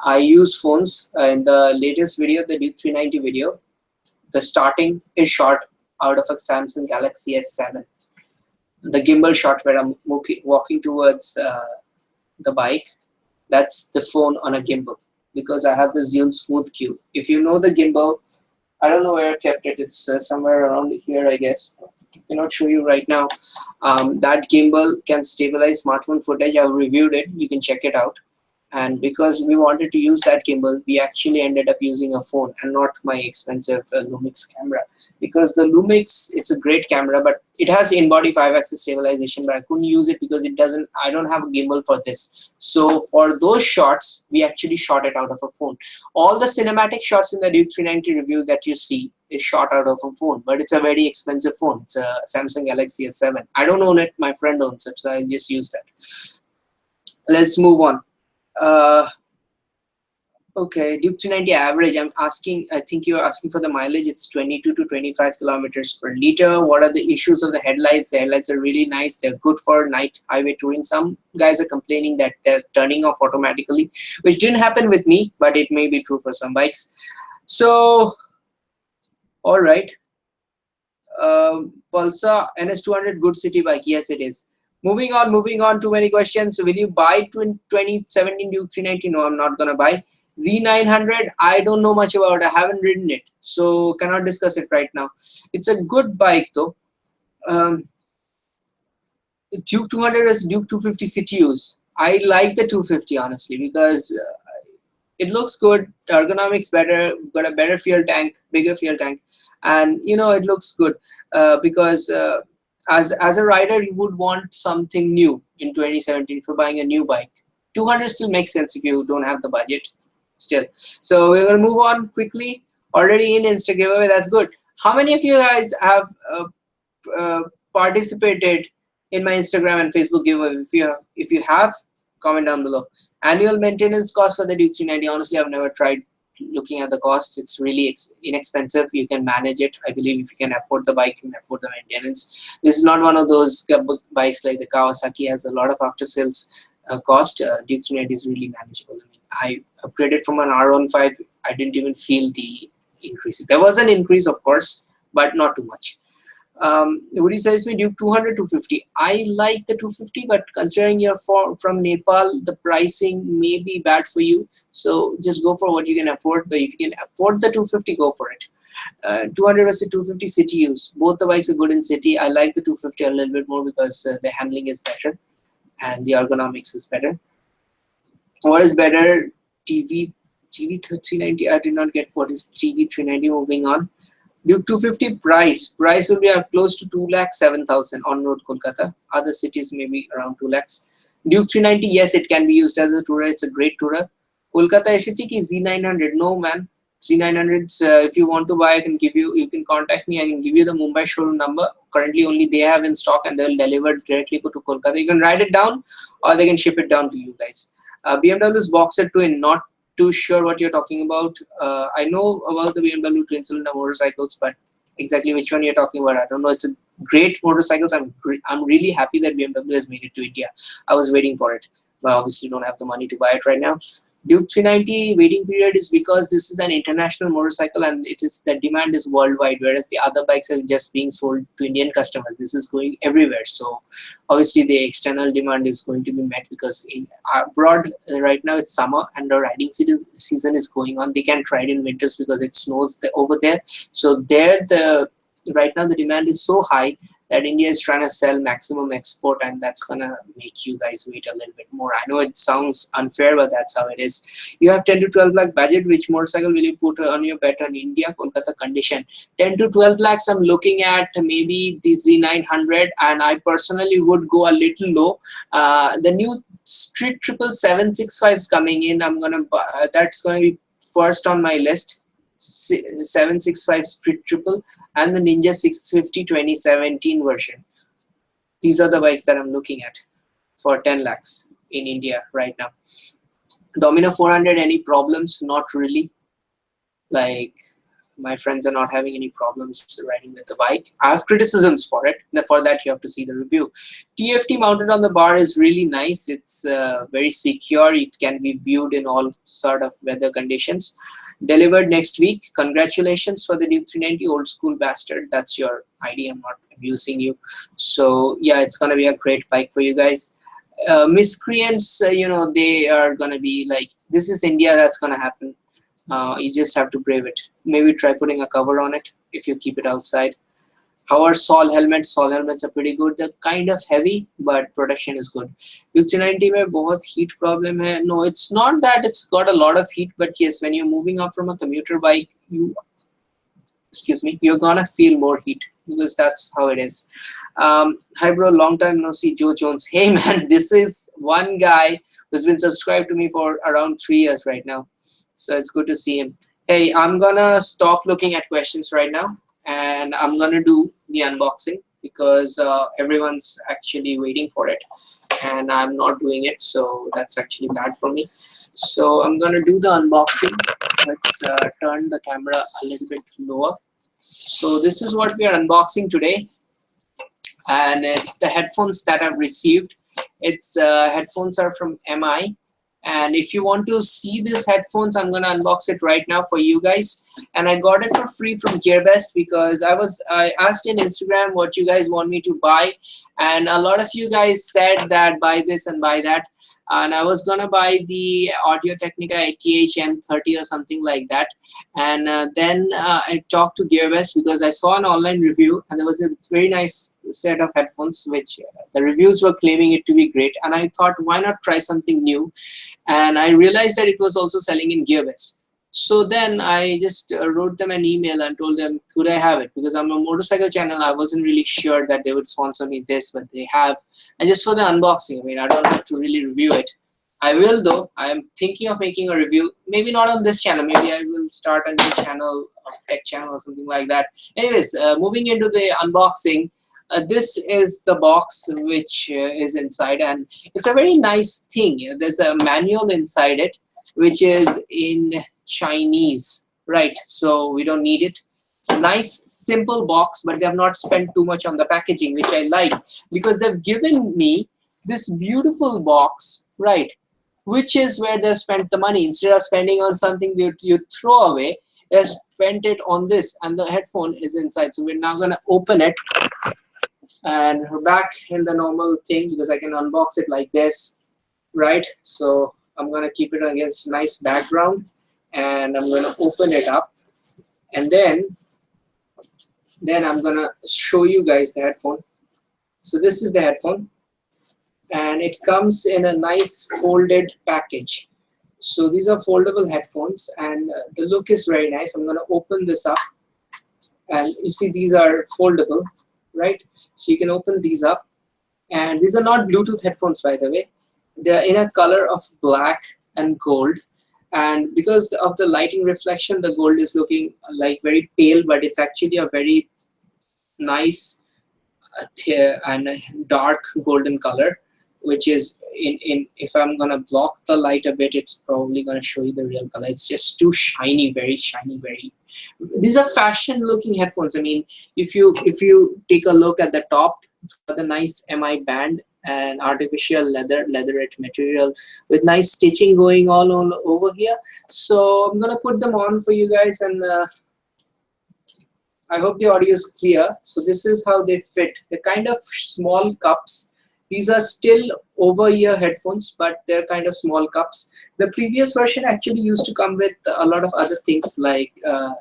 I use phones. In the latest video, the Duke 390 video, the starting is shot out of a Samsung Galaxy S7. The gimbal shot where I'm walking towards the bike, that's the phone on a gimbal because I have the Zoom Smooth Q. If you know the gimbal, I don't know where I kept it. It's somewhere around here, I guess. I cannot show you right now. That gimbal can stabilize smartphone footage. I've reviewed it. You can check it out. And because we wanted to use that gimbal, we actually ended up using a phone and not my expensive Lumix camera. Because the Lumix, it's a great camera, but it has in-body 5-axis stabilization, but I couldn't use it because I don't have a gimbal for this. So for those shots, we actually shot it out of a phone. All the cinematic shots in the Duke 390 review that you see is shot out of a phone, but it's a very expensive phone. It's a Samsung Galaxy S7. I don't own it, my friend owns it, so I just use that. Let's move on. Okay, Duke 390 average. I'm asking, I think you're asking for the mileage. It's 22 to 25 kilometers per liter. What are the issues of the headlights? The headlights are really nice. They're good for night highway touring. Some guys are complaining that they're turning off automatically, which didn't happen with me, but it may be true for some bikes. So, all right. Pulsar NS200, good city bike. Yes, it is. Moving on. Too many questions. Will you buy 2017 Duke 390? No, I'm not gonna buy. Z900, I don't know much about. I haven't ridden it, so cannot discuss it right now. It's a good bike though. Um, Duke 200 is Duke 250 CTUs. I like the 250 honestly because it looks good, ergonomics better, we've got a better fuel tank, bigger fuel tank, and you know it looks good because as a rider you would want something new in 2017 for buying a new bike. 200 still makes sense if you don't have the budget still. So we're gonna move on quickly. Already in Insta giveaway, that's good. How many of you guys have uh, participated in my Instagram and Facebook giveaway? If you have, comment down below. Annual maintenance cost for the Duke 390. Honestly, I've never tried looking at the costs. It's really inexpensive. You can manage it. I believe if you can afford the bike, you can afford the maintenance. This is not one of those bikes like the Kawasaki has a lot of after sales cost. Duke 390 is really manageable. I mean, I upgraded from an R15. I didn't even feel the increase. There was an increase, of course, but not too much. Would you suggest me Duke 200, 250? I like the 250, but considering you're from Nepal, the pricing may be bad for you. So just go for what you can afford. But if you can afford the 250, go for it. 200 versus 250 city use. Both the bikes are good in city. I like the 250 a little bit more because the handling is better and the ergonomics is better. What is better? TV 390. I did not get what is TV 390. Moving on. Duke 250 price will be close to 2,07,000 on road Kolkata. Other cities maybe around 2 lakhs. Duke 390, yes, it can be used as a tourer. It's a great tourer. Kolkata এসেছে কি Z900? No man. Z900s, if you want to buy, I can give you. You can contact me. I can give you the Mumbai showroom number. Currently, only they have in stock, and they'll deliver directly to Kolkata. You can write it down, or they can ship it down to you guys. BMW's Boxer Twin, not too sure what you're talking about. I know about the BMW twin cylinder motorcycles, but exactly which one you're talking about, I don't know. It's a great motorcycles. I'm really happy that BMW has made it to India. I was waiting for it, but obviously don't have the money to buy it right now. Duke 390 waiting period is because this is an international motorcycle and it is the demand is worldwide, whereas the other bikes are just being sold to Indian customers. This is going everywhere, so obviously the external demand is going to be met because in abroad right now it's summer and the riding season is going on. They can't ride in winters because it snows over there. So there right now the demand is so high that India is trying to sell maximum export, and that's gonna make you guys wait a little bit more. I know it sounds unfair, but that's how it is. You have 10 to 12 lakh budget. Which motorcycle will you put on your bet on India, Kolkata condition? 10 to 12 lakhs, I'm looking at maybe the Z900, and I personally would go a little low. The new Street Triple 765 is coming in. I'm gonna that's gonna be first on my list. 765 Street Triple and the Ninja 650 2017 version. These are the bikes that I'm looking at for 10 lakhs in India right now. Domino 400, any problems? Not really. Like, my friends are not having any problems riding with the bike. I have criticisms for it. For that, you have to see the review. TFT mounted on the bar is really nice. It's very secure. It can be viewed in all sort of weather conditions. Delivered next week. Congratulations for the Duke 390, old school bastard. That's your ID. I'm not abusing you. So yeah, it's gonna be a great bike for you guys. Miscreants, you know, they are gonna be like, this is India. That's gonna happen. You just have to brave it. Maybe try putting a cover on it if you keep it outside. How are Sol helmets? Sol helmets are pretty good. They're kind of heavy, but protection is good. Duke 390 में बहुत heat problem है. No, it's not that it's got a lot of heat, but yes, when you're moving up from a commuter bike, you're gonna feel more heat because that's how it is. Hi bro, long time no see. Joe Jones. Hey man, this is one guy who's been subscribed to me for around 3 years right now. So it's good to see him. Hey, I'm gonna stop looking at questions right now and I'm gonna do the unboxing. because everyone's actually waiting for it and I'm not doing it, so that's actually bad for me. So I'm gonna do the unboxing. Let's turn the camera a little bit lower. So this is what we are unboxing today, and it's the headphones that I've received. Its headphones are from MI, and if you want to see these headphones, I'm gonna unbox it right now for you guys. And I got it for free from GearBest because I asked in Instagram what you guys want me to buy, and a lot of you guys said that buy this and buy that. And I was gonna buy the Audio Technica ATH M30 or something like that. And then I talked to GearBest because I saw an online review and there was a very nice set of headphones which the reviews were claiming it to be great. And I thought, why not try something new? And I realized that it was also selling in GearBest. So then I just wrote them an email and told them, could I have it? Because I'm a motorcycle channel, I wasn't really sure that they would sponsor me this, but they have. And just for the unboxing, I mean, I don't have to really review it. I will though. I am thinking of making a review. Maybe not on this channel. Maybe I will start a new channel, a tech channel or something like that. Anyways, moving into the unboxing. This is the box which is inside, and it's a very nice thing. There's a manual inside it, which is in Chinese, right? So we don't need it. Nice simple box, but they have not spent too much on the packaging, which I like, because they've given me this beautiful box, right? Which is where they've spent the money. Instead of spending on something that you throw away, they spent it on this, and the headphone is inside. So we're now gonna open it, and we're back in the normal thing because I can unbox it like this, right? So I'm gonna keep it against a nice background, and I'm gonna open it up, and then I'm gonna show you guys the headphone. So this is the headphone, and it comes in a nice folded package. So these are foldable headphones, and the look is very nice. I'm gonna open this up, and you see these are foldable, right? So you can open these up, and these are not Bluetooth headphones, by the way. They're in a color of black and gold, and because of the lighting reflection, the gold is looking like very pale, but it's actually a very nice and dark golden color, which is in if I'm gonna block the light a bit, it's probably gonna show you the real color. It's just too shiny, very shiny, very. These are fashion looking headphones. I mean, if you take a look at the top, it's got a nice MI band and artificial leatherette material with nice stitching going all over here. So I'm gonna put them on for you guys, and I hope the audio is clear. So this is how they fit. They're kind of small cups. These are still over-ear headphones, but they're kind of small cups. The previous version actually used to come with a lot of other things like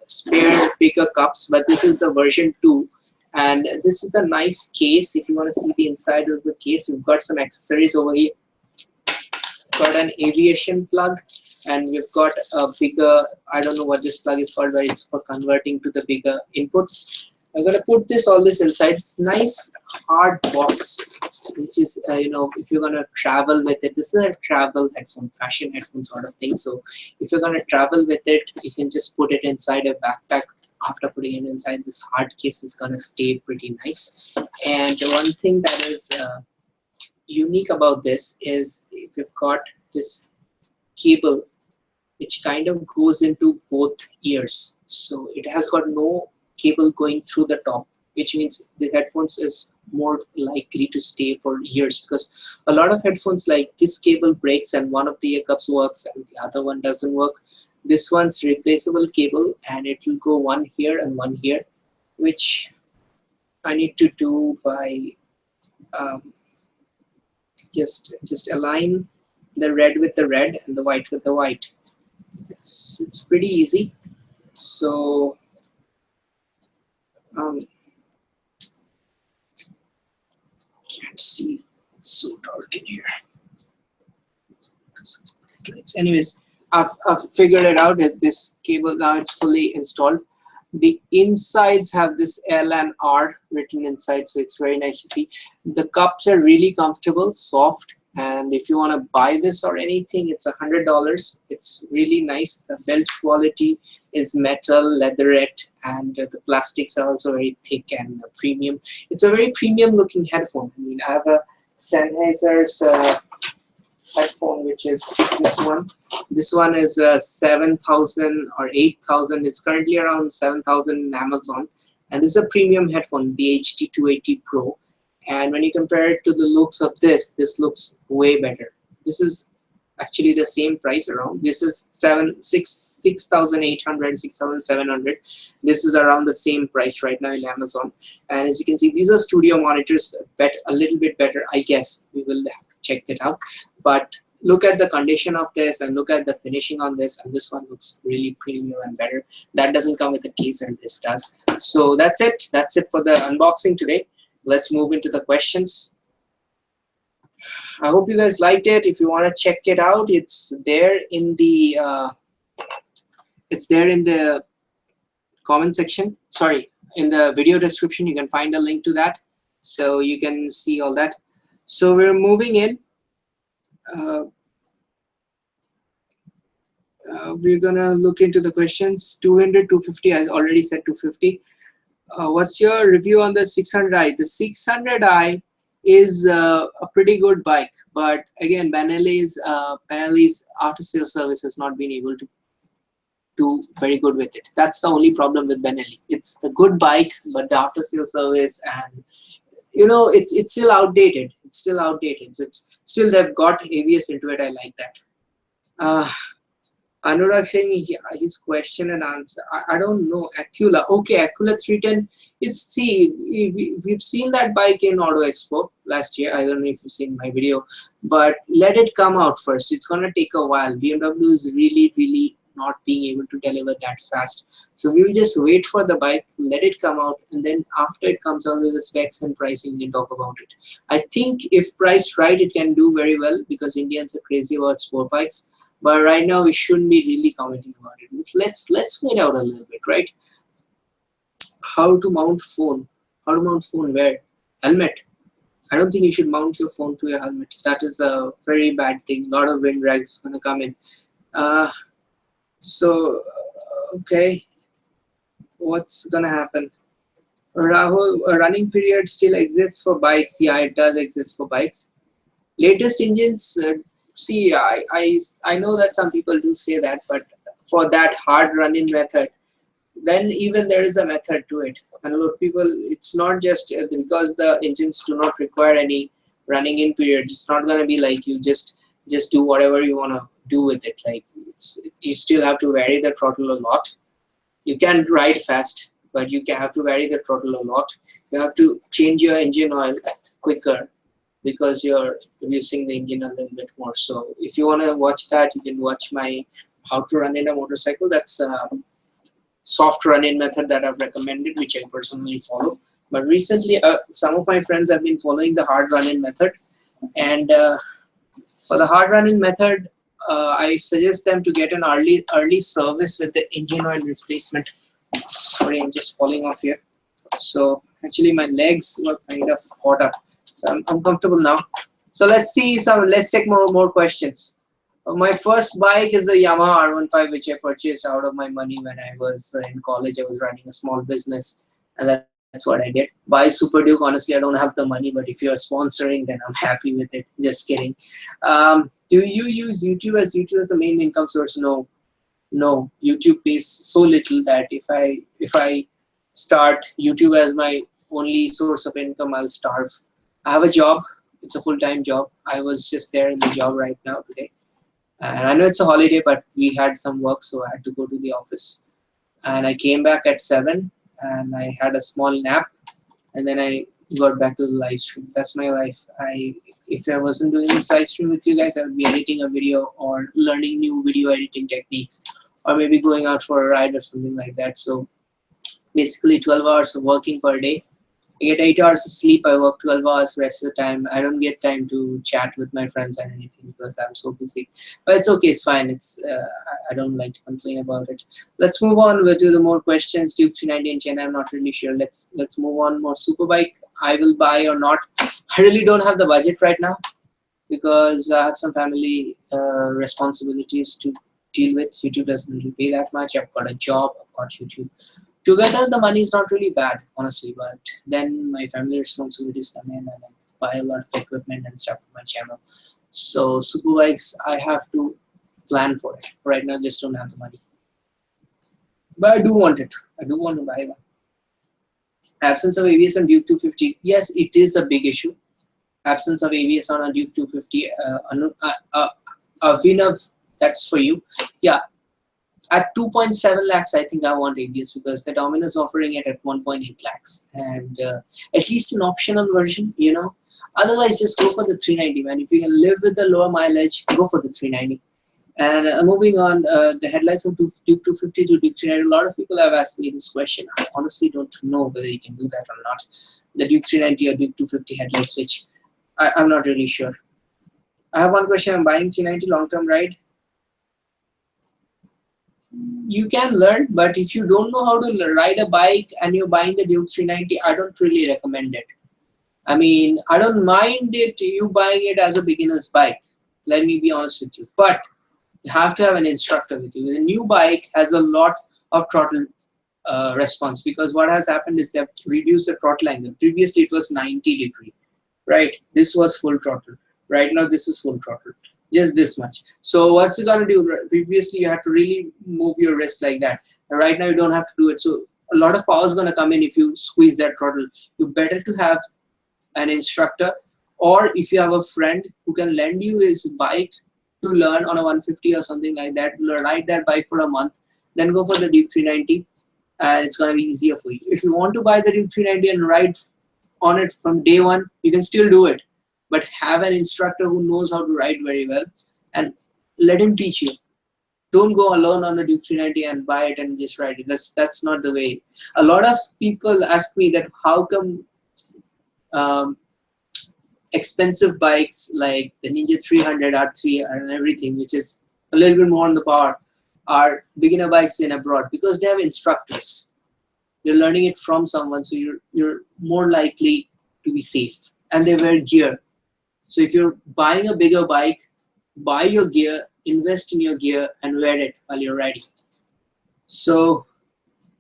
spare bigger cups, but this is the version 2. And this is a nice case. If you want to see the inside of the case, we've got some accessories over here. Got an aviation plug, and we've got a bigger, I don't know what this plug is called, but it's for converting to the bigger inputs. I'm gonna put all this inside. It's nice hard box, which is you know, if you're gonna travel with it, this is a travel headphone, fashion headphone sort of thing. So if you're gonna travel with it, you can just put it inside a backpack. After putting it inside, this hard case is gonna stay pretty nice. And one thing that is unique about this is if you've got this cable which kind of goes into both ears, so it has got no cable going through the top, which means the headphones is more likely to stay for years, because a lot of headphones, like this cable breaks and one of the ear cups works and the other one doesn't work. This one's replaceable cable, and it will go one here and one here, which I need to do by just align the red with the red and the white with the white. It's pretty easy. So can't see, it's so dark in here. Anyways, I've figured it out that this cable now it's fully installed. The insides have this L and R written inside, so it's very nice to see. The cups are really comfortable, soft, And if you want to buy this or anything, it's $100. It's really nice. The belt quality is metal, leatherette, and the plastics are also very thick and premium. It's a very premium looking headphone. I mean, I have a Sennheiser's headphone, which is this one. This one is 7,000 or 8,000. It's currently around 7,000 in Amazon, and this is a premium headphone, the HT280 Pro. And when you compare it to the looks of this looks way better. This is actually the same price around. This is 6,800, 6,700. This is around the same price right now in Amazon. And as you can see, these are studio monitors, a little bit better, I guess. We will have to check that out. But look at the condition of this and look at the finishing on this, and this one looks really premium and better. That doesn't come with a case, and this does. So that's it for the unboxing today. Let's move into the questions. I hope you guys liked it. If you want to check it out, it's there in the comment section. Sorry, in the video description, you can find a link to that, so you can see all that. So we're moving in. We're gonna look into the questions. 200, 250. I already said 250. What's your review on the 600i? The 600i is a pretty good bike, but again, Benelli's after sales service has not been able to do very good with it. That's the only problem with Benelli. It's the good bike, but the after sales service, and you know, it's still outdated. It's still outdated. So it's still, they've got ABS into it. I like that. Anurag saying his question and answer. I don't know. Acula. Okay, Acula 310. We've seen that bike in Auto Expo last year. I don't know if you've seen my video, but let it come out first. It's gonna take a while. BMW is really not being able to deliver that fast. So we'll just wait for the bike, let it come out, and then after it comes out with the specs and pricing, we can talk about it. I think if priced right, it can do very well because Indians are crazy about sport bikes. But right now, we shouldn't be really commenting about it. Let's wait out a little bit, right? How to mount phone? How to mount phone where? Helmet. I don't think you should mount your phone to your helmet. That is a very bad thing. A lot of wind drag is gonna come in. So okay, what's gonna happen? Rahul, a running period still exists for bikes. Yeah, it does exist for bikes. Latest engines. See, I know that some people do say that, but for that hard run-in method, then even there is a method to it. And a lot of people, it's not just because the engines do not require any running in period. It's not going to be like you just do whatever you want to do with it. Like you still have to vary the throttle a lot. You can ride fast, but you have to vary the throttle a lot. You have to change your engine oil quicker, because you're using the engine a little bit more. So if you want to watch that, you can watch my how to run in a motorcycle. That's a soft run-in method that I've recommended, which I personally follow. But recently, some of my friends have been following the hard run-in method. And for the hard run-in method, I suggest them to get an early service with the engine oil replacement. Sorry, I'm just falling off here. So actually, my legs were kind of caught up. So I'm comfortable now. So let's take more questions. My first bike is the Yamaha R15, which I purchased out of my money when I was in college. I was running a small business, and that's what I did. Buy Super Duke. Honestly, I don't have the money, but if you're sponsoring, then I'm happy with it. Just kidding. Do you use YouTube as the main income source? No. YouTube pays so little that if I start YouTube as my only source of income, I'll starve. I have a job. It's a full-time job. I was just there in the job right now today. And I know it's a holiday, but we had some work, so I had to go to the office. And I came back at 7, and I had a small nap, and then I got back to the live stream. That's my life. If I wasn't doing this live stream with you guys, I would be editing a video or learning new video editing techniques, or maybe going out for a ride or something like that. So basically 12 hours of working per day. I get 8 hours of sleep. I work 12 hours rest of the time. I don't get time to chat with my friends and anything because I'm so busy. But it's okay. It's fine. I don't like to complain about it. Let's move on to the more questions. Duke 390 and China. I'm not really sure. Let's move on. More Superbike. I will buy or not. I really don't have the budget right now. because I have some family responsibilities to deal with. YouTube doesn't really pay that much. I've got a job, I've got YouTube. Together, the money is not really bad, honestly, but then my family responsibilities come in and I buy a lot of equipment and stuff for my channel. So, superbikes, I have to plan for it. Right now, just don't have the money. But I do want it. I do want to buy one. Absence of ABS on Duke 250. Yes, it is a big issue. Absence of ABS on a Duke 250. Vinav, that's for you. Yeah, at 2.7 lakhs, I think I want ABS because the Dominus offering it at 1.8 lakhs, and at least an optional version, you know. Otherwise, just go for the 390, man. If you can live with the lower mileage, go for the 390. And moving on, the headlights of Duke 250 to Duke 390. A lot of people have asked me this question. I honestly don't know whether you can do that or not. The Duke 390 or Duke 250 headlight switch. I'm not really sure. I have one question. I'm buying 390 long-term ride. You can learn, but if you don't know how to ride a bike and you're buying the Duke 390, I don't really recommend it. I mean, I don't mind it, you buying it as a beginner's bike. Let me be honest with you. But you have to have an instructor with you. The new bike has a lot of throttle response because what has happened is they've reduced the throttle angle. Previously, it was 90-degree, right? This was full throttle. Right now, this is full throttle. Just this much. So what's it gonna do? Previously, you had to really move your wrist like that. And right now, you don't have to do it. So a lot of power is gonna come in if you squeeze that throttle. You better to have an instructor, or if you have a friend who can lend you his bike to learn on a 150 or something like that, ride that bike for a month, then go for the Duke 390, and it's gonna be easier for you. If you want to buy the Duke 390 and ride on it from day one, you can still do it. But have an instructor who knows how to ride very well and let him teach you. Don't go alone on the Duke 390 and buy it and just ride it. That's not the way. A lot of people ask me that how come expensive bikes like the Ninja 300 R3 and everything, which is a little bit more on the power, are beginner bikes in abroad because they have instructors. You're learning it from someone, so you're more likely to be safe. And they wear gear. So if you're buying a bigger bike, buy your gear, invest in your gear, and wear it while you're riding. So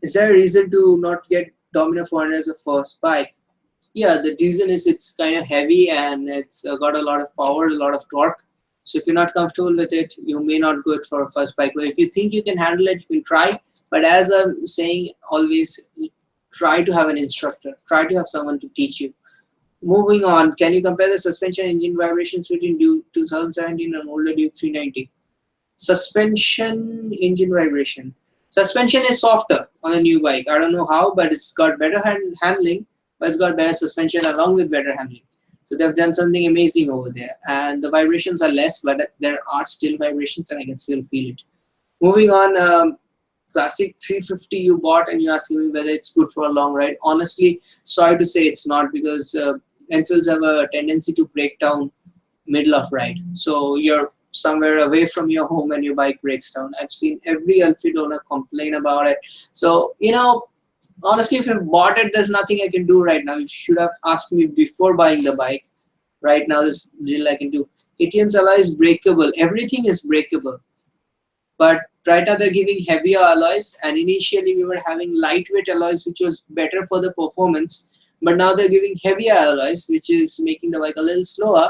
is there a reason to not get Domino 400 as a first bike? Yeah, the reason is it's kind of heavy and it's got a lot of power, a lot of torque. So if you're not comfortable with it, you may not go for a first bike. But if you think you can handle it, you can try. But as I'm saying, always try to have an instructor. Try to have someone to teach you. Moving on, can you compare the suspension engine vibrations between Duke 2017 and older Duke 390? Suspension engine vibration. Suspension is softer on a new bike. I don't know how, but it's got better handling, but it's got better suspension along with better handling. So they've done something amazing over there. And the vibrations are less, but there are still vibrations and I can still feel it. Moving on, Classic 350 you bought and you're asking me whether it's good for a long ride. Honestly, sorry to say it's not, because Enfields have a tendency to break down middle of ride. So you're somewhere away from your home and your bike breaks down. I've seen every Enfield owner complain about it. So, you know, honestly, if you've bought it, there's nothing I can do right now. You should have asked me before buying the bike. Right now, there's little I can do. KTM's alloy is breakable. Everything is breakable. But right now they're giving heavier alloys, and initially we were having lightweight alloys, which was better for the performance. But now they're giving heavier alloys, which is making the bike a little slower,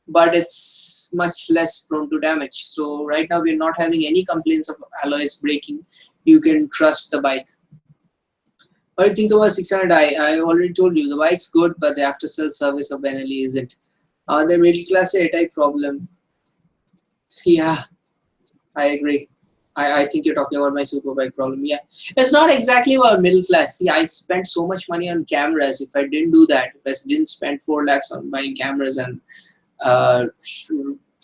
but it's much less prone to damage. So right now we're not having any complaints of alloys breaking. You can trust the bike. What do you think about 600i? I already told you the bike's good, but the after sales service of Benelli isn't. The middle class A-type problem. Yeah, I agree. I think you're talking about my superbike problem. Yeah, it's not exactly about middle class. See, I spent so much money on cameras. If I didn't do that, if I didn't spend 4 lakhs on buying cameras and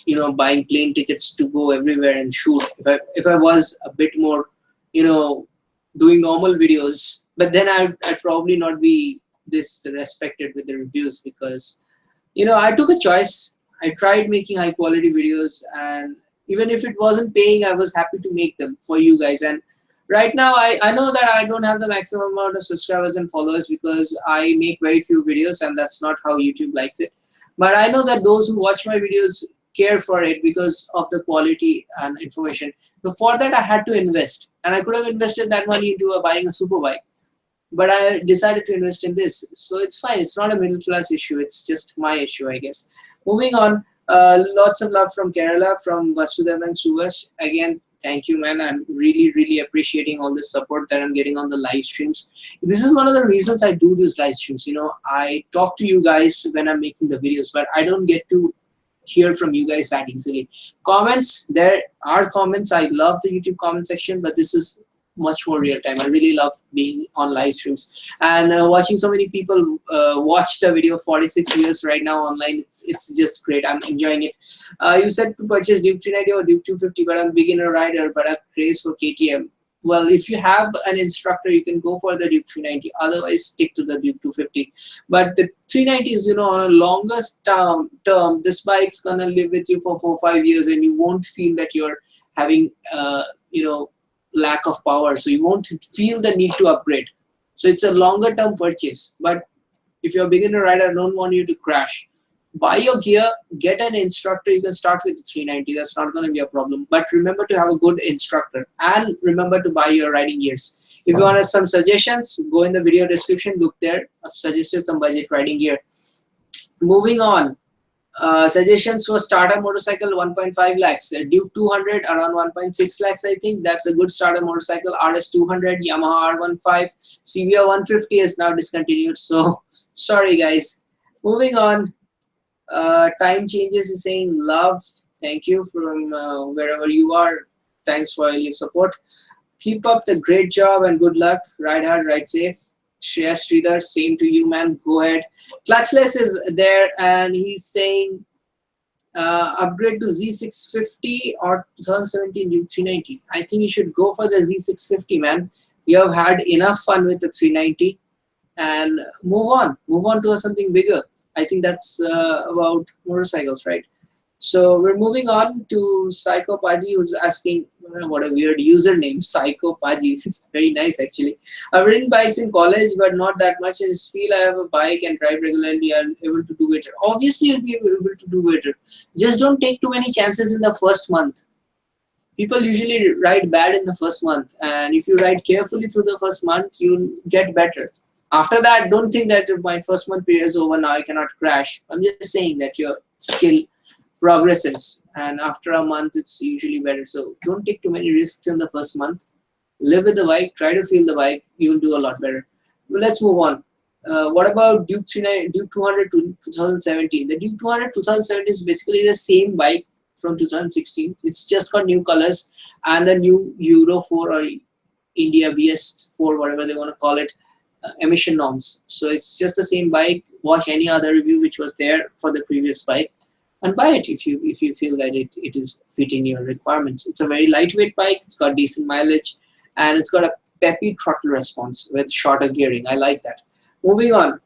you know, buying plane tickets to go everywhere and shoot, if I was a bit more, you know, doing normal videos, but then I'd probably not be this respected with the reviews, because, you know, I took a choice. I tried making high quality videos, and even if it wasn't paying, I was happy to make them for you guys. And right now, I know that I don't have the maximum amount of subscribers and followers because I make very few videos, and that's not how YouTube likes it. But I know that those who watch my videos care for it because of the quality and information. So for that I had to invest, and I could have invested that money into buying a super bike, but I decided to invest in this. So it's fine. It's not a middle class issue. It's just my issue, I guess. Moving on, lots of love from Kerala, from Vasudev and Suvash. Again, thank you, man. I'm really, really appreciating all the support that I'm getting on the live streams. This is one of the reasons I do these live streams. You know, I talk to you guys when I'm making the videos, but I don't get to hear from you guys that easily. Comments, there are comments. I love the YouTube comment section, but this is much more real time. I really love being on live streams and watching so many people watch the video. 46 viewers right now online. It's just great. I'm enjoying it. You said to purchase Duke 390 or Duke 250, but I'm a beginner rider, but I've craze for KTM. Well, if you have an instructor, you can go for the Duke 390. Otherwise, stick to the Duke 250. But the 390 is, you know, on a longest term, this bike's gonna live with you for 4 or 5 years, and you won't feel that you're having, you know, lack of power. So you won't feel the need to upgrade. So it's a longer term purchase. But if you're a beginner rider, I don't want you to crash. Buy your gear, get an instructor. You can start with the 390. That's not going to be a problem. But remember to have a good instructor, and remember to buy your riding gears. If you want some suggestions, go in the video description. Look there. I've suggested some budget riding gear. Moving on. Suggestions for starter motorcycle 1.5 lakhs, Duke 200 around 1.6 lakhs. I think that's a good starter motorcycle. RS 200, Yamaha R15, CBR 150 is now discontinued, so sorry guys. Moving on, time changes is saying love, thank you from wherever you are. Thanks for your support. Keep up the great job and good luck. Ride hard, ride safe. Shreya Sridhar, same to you, man. Go ahead. Clutchless is there, and he's saying upgrade to Z650 or 2017 Duke 390. I think you should go for the Z650, man. You have had enough fun with the 390, and move on. Move on to something bigger. I think that's about motorcycles, right? So we're moving on to Psycho Paji, who's asking, what a weird username, Psycho Paji. It's very nice actually. I've ridden bikes in college, but not that much. I just feel I have a bike and drive regularly and able to do better. Obviously, you'll be able to do better. Just don't take too many chances in the first month. People usually ride bad in the first month, and if you ride carefully through the first month, you'll get better. After that, don't think that my first month period is over, now I cannot crash. I'm just saying that your skill progresses, and after a month it's usually better. So don't take too many risks in the first month. Live with the bike, try to feel the bike, you will do a lot better. But let's move on. What about Duke 200 to 2017? The Duke 200 2017 is basically the same bike from 2016. It's just got new colors and a new Euro 4 or India BS4, whatever they want to call it, emission norms. So it's just the same bike. Watch any other review which was there for the previous bike and buy it if you feel that it is fitting your requirements. It's a very lightweight bike. It's got decent mileage, and it's got a peppy throttle response with shorter gearing. I like that. Moving on.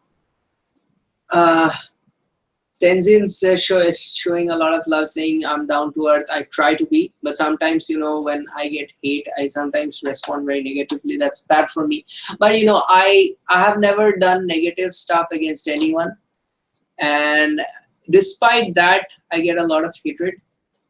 Tenzin's is showing a lot of love, saying I'm down to earth. I try to be, but sometimes, you know, when I get hate, I sometimes respond very negatively. That's bad for me. But you know, I have never done negative stuff against anyone, and despite that, I get a lot of hatred.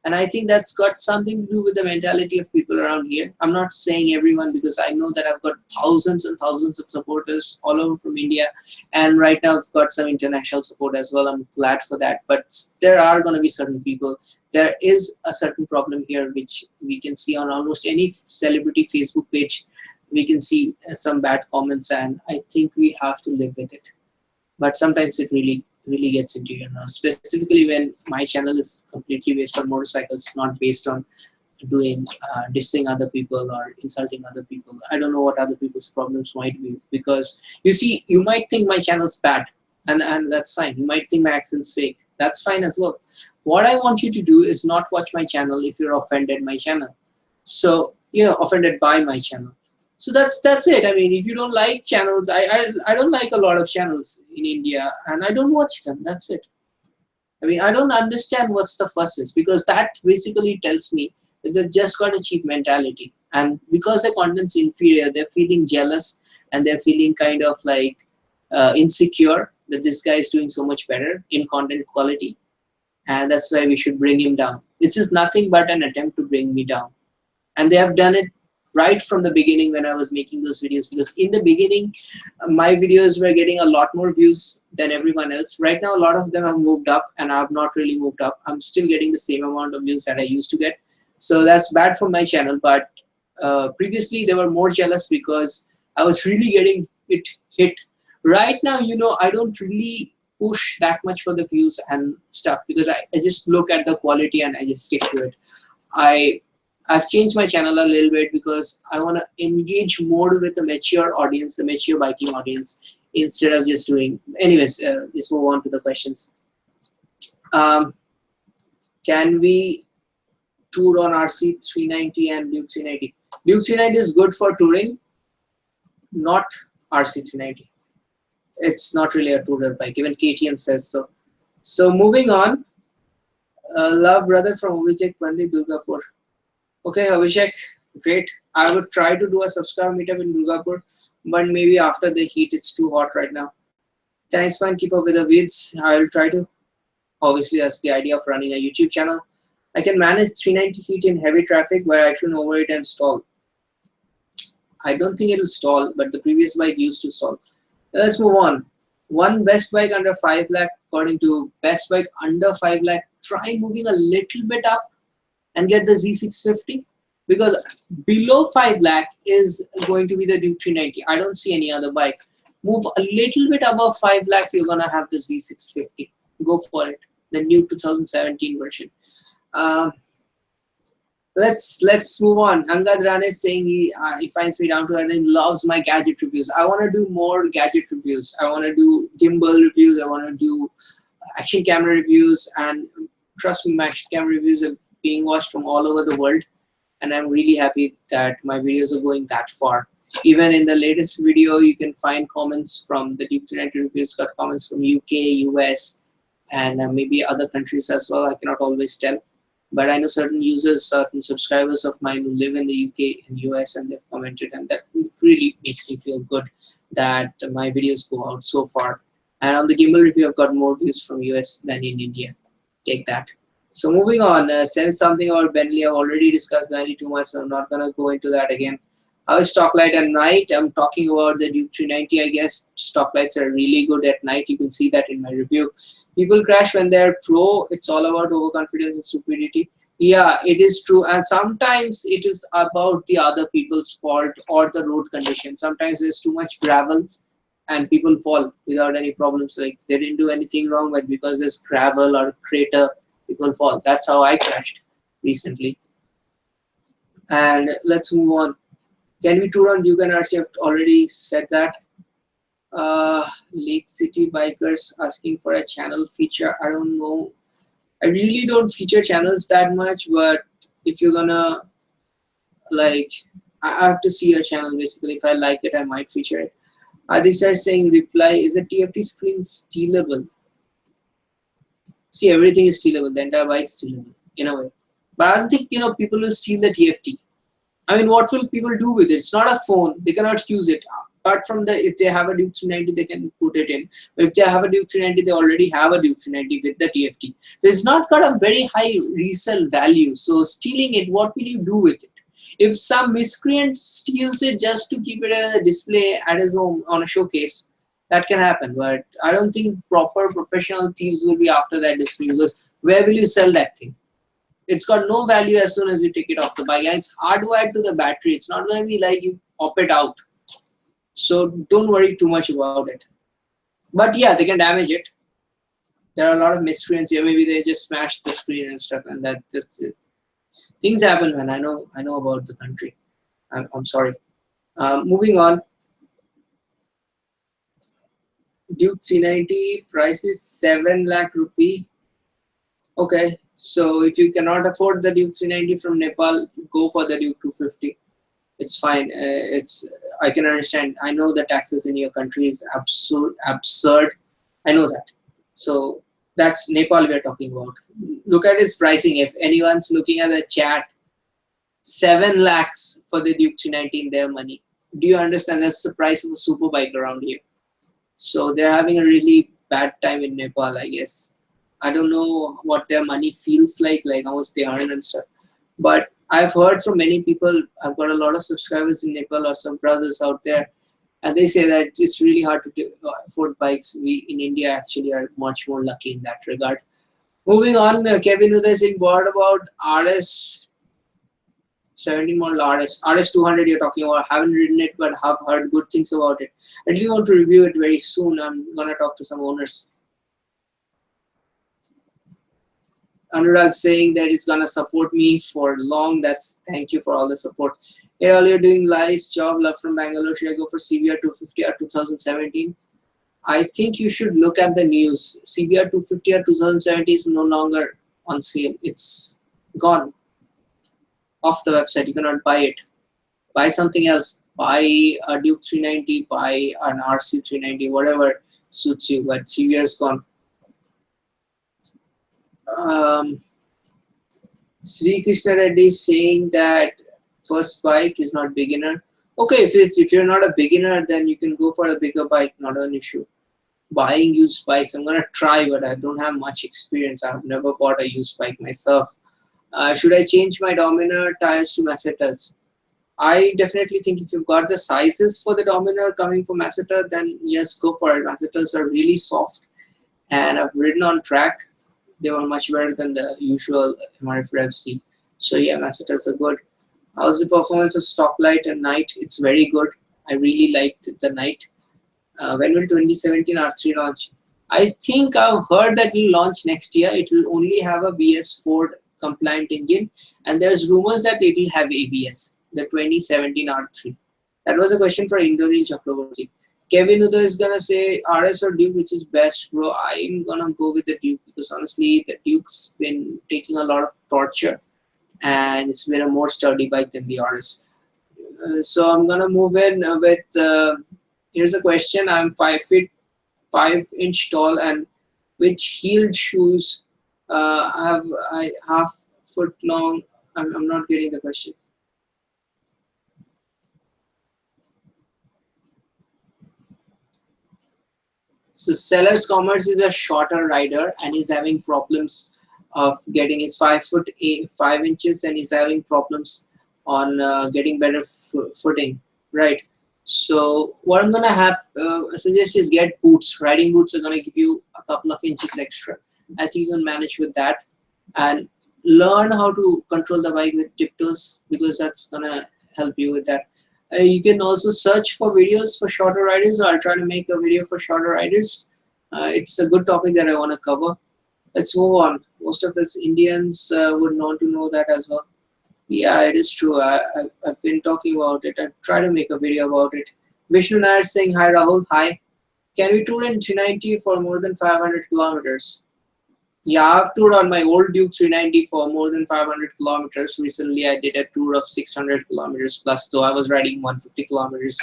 And I think that's got something to do with the mentality of people around here. I'm not saying everyone, because I know that I've got thousands and thousands of supporters all over from India. And right now it's got some international support as well. I'm glad for that. But there are going to be certain people. There is a certain problem here, which we can see on almost any celebrity Facebook page. We can see some bad comments, and I think we have to live with it. But sometimes it really gets into your nerves, specifically when my channel is completely based on motorcycles, not based on doing dissing other people or insulting other people. I don't know what other people's problems might be, because you see, you might think my channel's bad, and that's fine. You might think my accent's fake. That's fine as well. What I want you to do is not watch my channel if you're offended my channel. So, you know, offended by my channel. So that's it. I mean, if you don't like channels, I don't like a lot of channels in India, and I don't watch them. That's it. I mean, I don't understand what's the fuss is, because that basically tells me that they've just got a cheap mentality, and because the content's inferior, they're feeling jealous, and they're feeling kind of like insecure that this guy is doing so much better in content quality, and that's why we should bring him down. This is nothing but an attempt to bring me down, and they have done it right from the beginning when I was making those videos, because in the beginning my videos were getting a lot more views than everyone else. Right now a lot of them have moved up and I have not really moved up. I'm still getting the same amount of views that I used to get, so that's bad for my channel. But previously they were more jealous because I was really getting it hit. Right now, you know, I don't really push that much for the views and stuff, because I just look at the quality and I just stick to it. I've changed my channel a little bit because I want to engage more with the mature audience, the mature biking audience, instead of just doing. Anyways, let's move on to the questions. Can we tour on RC 390 and Duke 390? Duke 390 is good for touring, not RC 390. It's not really a tourer bike. Even KTM says so. So moving on. Love brother from Abhishek Pandit, Durgapur. Okay, Abhishek, great. I would try to do a subscriber meetup in Durgapur, but maybe after the heat, it's too hot right now. Thanks, man. Keep up with the vids. I will try to. Obviously, that's the idea of running a YouTube channel. I can manage 390 heat in heavy traffic where I shouldn't overheat and stall. I don't think it'll stall, but the previous bike used to stall. Let's move on. One best bike under 5 lakh, according to best bike under 5 lakh. Try moving a little bit up and get the Z650, because below 5 lakh is going to be the Duke 390. I don't see any other bike. Move a little bit above 5 lakh, you're gonna have the Z650. Go for it. The new 2017 version. Let's move on. Angad Rane is saying he finds me down to earth and loves my gadget reviews. I want to do more gadget reviews. I want to do gimbal reviews. I want to do action camera reviews, and trust me, my action camera reviews are being watched from all over the world, and I'm really happy that my videos are going that far. Even in the latest video, you can find comments from the Duke 390 reviews. Got comments from UK, US, and maybe other countries as well. I cannot always tell. But I know certain users, certain subscribers of mine who live in the UK and US, and they've commented, and that really makes me feel good that my videos go out so far. And on the gimbal review, I've got more views from US than in India. Take that. So moving on, saying something about Bentley. I've already discussed Bentley too much, so I'm not gonna go into that again. How is stock light at night? I'm talking about the Duke 390, I guess. Stock lights are really good at night. You can see that in my review. People crash when they're pro. It's all about overconfidence and stupidity. Yeah, it is true. And sometimes it is about the other people's fault or the road condition. Sometimes there's too much gravel and people fall without any problems. Like they didn't do anything wrong, but because there's gravel or crater, people fall. That's how I crashed recently. And let's move on. Can we tour on Duke and RC? I've already said that. Lake City Bikers asking for a channel feature. I don't know. I really don't feature channels that much, but if you're gonna, like, I have to see your channel basically. If I like it, I might feature it. Adisha is saying, reply, is the TFT screen stealable? See, everything is stealable. The entire bike is stealable in a way. But I don't think, you know, people will steal the TFT. I mean, what will people do with it? It's not a phone. They cannot use it. Apart from the, if they have a Duke 390, they can put it in. But if they have a Duke 390, they already have a Duke 390 with the TFT. So it's not got a very high resale value. So stealing it, what will you do with it? If some miscreant steals it just to keep it as a display at his home on a showcase, that can happen. But I don't think proper professional thieves will be after that display, because where will you sell that thing? It's got no value as soon as you take it off the bike, and it's hardwired to the battery. It's not going to be like you pop it out. So don't worry too much about it. But yeah, they can damage it. There are a lot of miscreants here. Maybe they just smashed the screen and stuff, and that's it. Things happen, man. I know about the country. I'm sorry. Moving on. Duke 390 price is 7 lakh rupee. Okay. So if you cannot afford the Duke 390 from Nepal, go for the Duke 250. It's fine. I can understand. I know the taxes in your country is absurd. I know that. So that's Nepal we're talking about. Look at its pricing. If anyone's looking at the chat, 7 lakhs for the Duke 390 in their money. Do you understand? That's the price of a super bike around here. So they're having a really bad time in Nepal, I guess. I don't know what their money feels like how much they earn and stuff. But I've heard from many people, I've got a lot of subscribers in Nepal or some brothers out there, and they say that it's really hard to afford bikes. We in India actually are much more lucky in that regard. Moving on, Kevin Uday saying, what about RS 17 model RS 200 you're talking about? Haven't ridden it, but have heard good things about it. I really want to review it very soon. I'm gonna talk to some owners. Anurag saying that it's gonna support me for long. That's thank you for all the support. Hey, all you're doing nice job. Love from Bangalore. Should I go for CBR 250 or 2017? I think you should look at the news. CBR 250 or 2017 is no longer on sale. It's gone off the website. You cannot buy it. Buy something else. Buy a Duke 390. Buy an RC 390. Whatever suits you. But CBR is gone. Sri Krishna Reddy is saying that first bike is not beginner. Okay, if you're not a beginner, then you can go for a bigger bike. Not an issue. Buying used bikes, I'm gonna try, but I don't have much experience. I've never bought a used bike myself. Should I change my Dominar tires to Masetas? I definitely think if you've got the sizes for the Dominar coming from Maseta, then yes, go for it. Masetas are really soft, and I've ridden on track. They were much better than the usual MRF Rev C. So yeah, Masetas are good. How's the performance of Stocklight and Night? It's very good. I really liked the Night. When will 2017 R3 launch? I think I've heard that it will launch next year. It will only have a BS4 compliant engine, and there's rumors that it will have ABS, the 2017 R3. That was a question for Indonil Chakraborty. Kevin Udo is gonna say RS or Duke, which is best, bro. I'm gonna go with the Duke because honestly, the Duke's been taking a lot of torture, and it's been a more sturdy bike than the RS. So I'm gonna move in with. Here's a question. I'm 5'5" tall, and which heeled shoes have I half foot long? I'm not getting the question. So Sellers Commerce is a shorter rider and he's having problems of getting his 5 inches, and he's having problems on getting better footing, right? So what I'm gonna suggest is get boots. Riding boots are gonna give you a couple of inches extra. I think you can manage with that, and learn how to control the bike with tiptoes because that's gonna help you with that. You can also search for videos for shorter riders. So I'll try to make a video for shorter riders. It's a good topic that I want to cover. Let's move on. Most of us Indians would want to know that as well. Yeah, it is true. I've been talking about it. I try to make a video about it. Vishnu Nair saying, hi Rahul, hi. Can we tour in 390 for more than 500 kilometers? Yeah, I've toured on my old Duke 390 for more than 500 kilometers. Recently, I did a tour of 600 kilometers plus, though I was riding 150 kilometers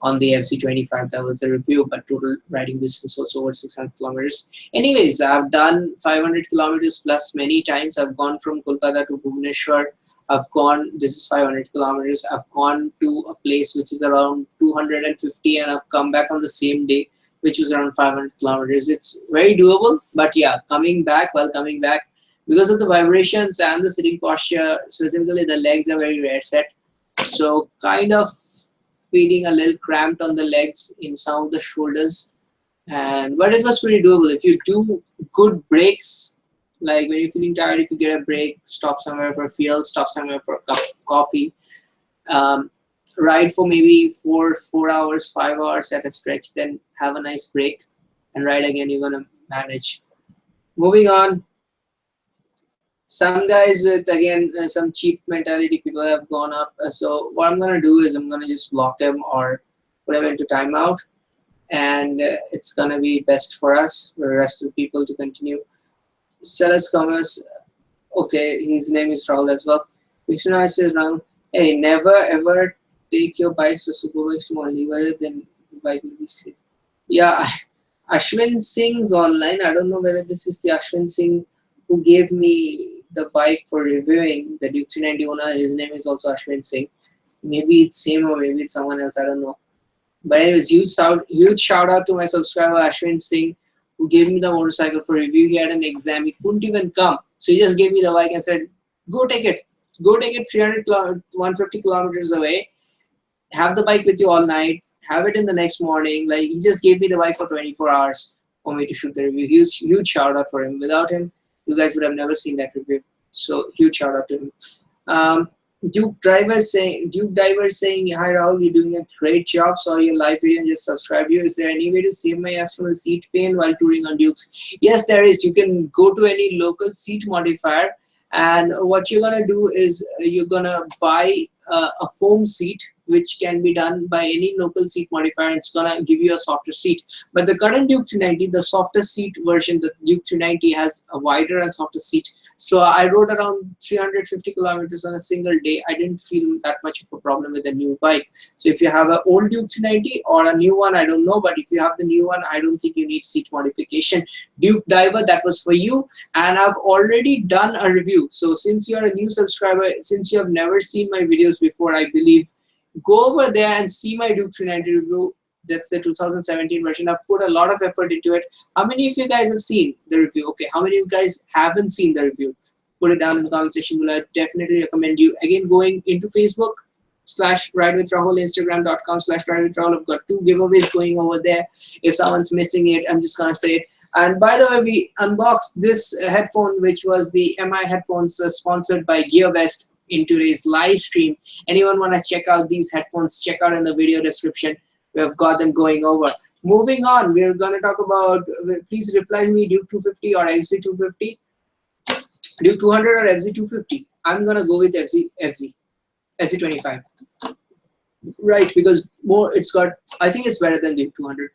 on the MC25. That was the review, but total riding distance was over 600 kilometers. Anyways, I've done 500 kilometers plus many times. I've gone from Kolkata to Bhubaneswar. This is 500 kilometers. I've gone to a place which is around 250, and I've come back on the same day, which was around 500 kilometers. It's very doable, but yeah, while coming back, because of the vibrations and the sitting posture, specifically the legs are very rare set. So kind of feeling a little cramped on the legs in some of the shoulders. But it was pretty doable. If you do good breaks, like when you're feeling tired, if you get a break, stop somewhere for fuel, stop somewhere for a cup of coffee, ride for maybe 4 hours, 5 hours at a stretch, then have a nice break and ride again. You're gonna manage. Moving on, some guys with again some cheap mentality, people have gone up. So what I'm gonna do is I'm gonna just block them or put them into timeout, and it's gonna be best for us, for the rest of the people to continue. Sellers Commerce, okay, his name is Rahul as well. Vishnu says, Rahul, hey, never ever take your bikes or superbikes to Mali, then the bike will be safe. Yeah, Ashwin Singh's online. I don't know whether this is the Ashwin Singh who gave me the bike for reviewing, the Duke 390 owner. His name is also Ashwin Singh. Maybe it's him or maybe it's someone else, I don't know. But anyways, huge shout out to my subscriber Ashwin Singh, who gave me the motorcycle for review. He had an exam. He couldn't even come. So he just gave me the bike and said, go take it. Go take it 150 kilometers away. Have the bike with you all night. Have it in the next morning. Like, he just gave me the bike for 24 hours for me to shoot the review. Huge shout out for him. Without him, you guys would have never seen that review. So huge shout out to him. Duke Diver saying, hi Rahul, you're doing a great job. Saw your live video and just subscribe you. Is there any way to save my ass from the seat pain while touring on Dukes? Yes, there is. You can go to any local seat modifier, and what you're gonna do is you're gonna buy a foam seat, which can be done by any local seat modifier. It's gonna give you a softer seat. But the current Duke 390, the softest seat version, the Duke 390 has a wider and softer seat. So I rode around 350 kilometers on a single day. I didn't feel that much of a problem with the new bike. So if you have an old Duke 390 or a new one, I don't know. But if you have the new one, I don't think you need seat modification. Duke Diver, that was for you. And I've already done a review. So since you're a new subscriber, since you have never seen my videos before, I believe, go over there and see my Duke 390 review. That's the 2017 version. I've put a lot of effort into it. How many of you guys have seen the review? Okay, how many of you guys haven't seen the review? Put it down in the comment section below. I definitely recommend you. Again, going into Facebook /Ride with Rahul, Instagram.com/Ride with Rahul. I've got 2 giveaways going over there. If someone's missing it, I'm just gonna say it. And by the way, we unboxed this headphone, which was the MI headphones sponsored by GearBest in today's live stream. Anyone want to check out these headphones, check out in the video description. We have got them going over. Moving on, we're going to talk about, please reply to me, Duke 250 or FZ250. Duke 200 or FZ250. I'm going to go with FZ25. Right, because more, it's got, I think it's better than Duke 200.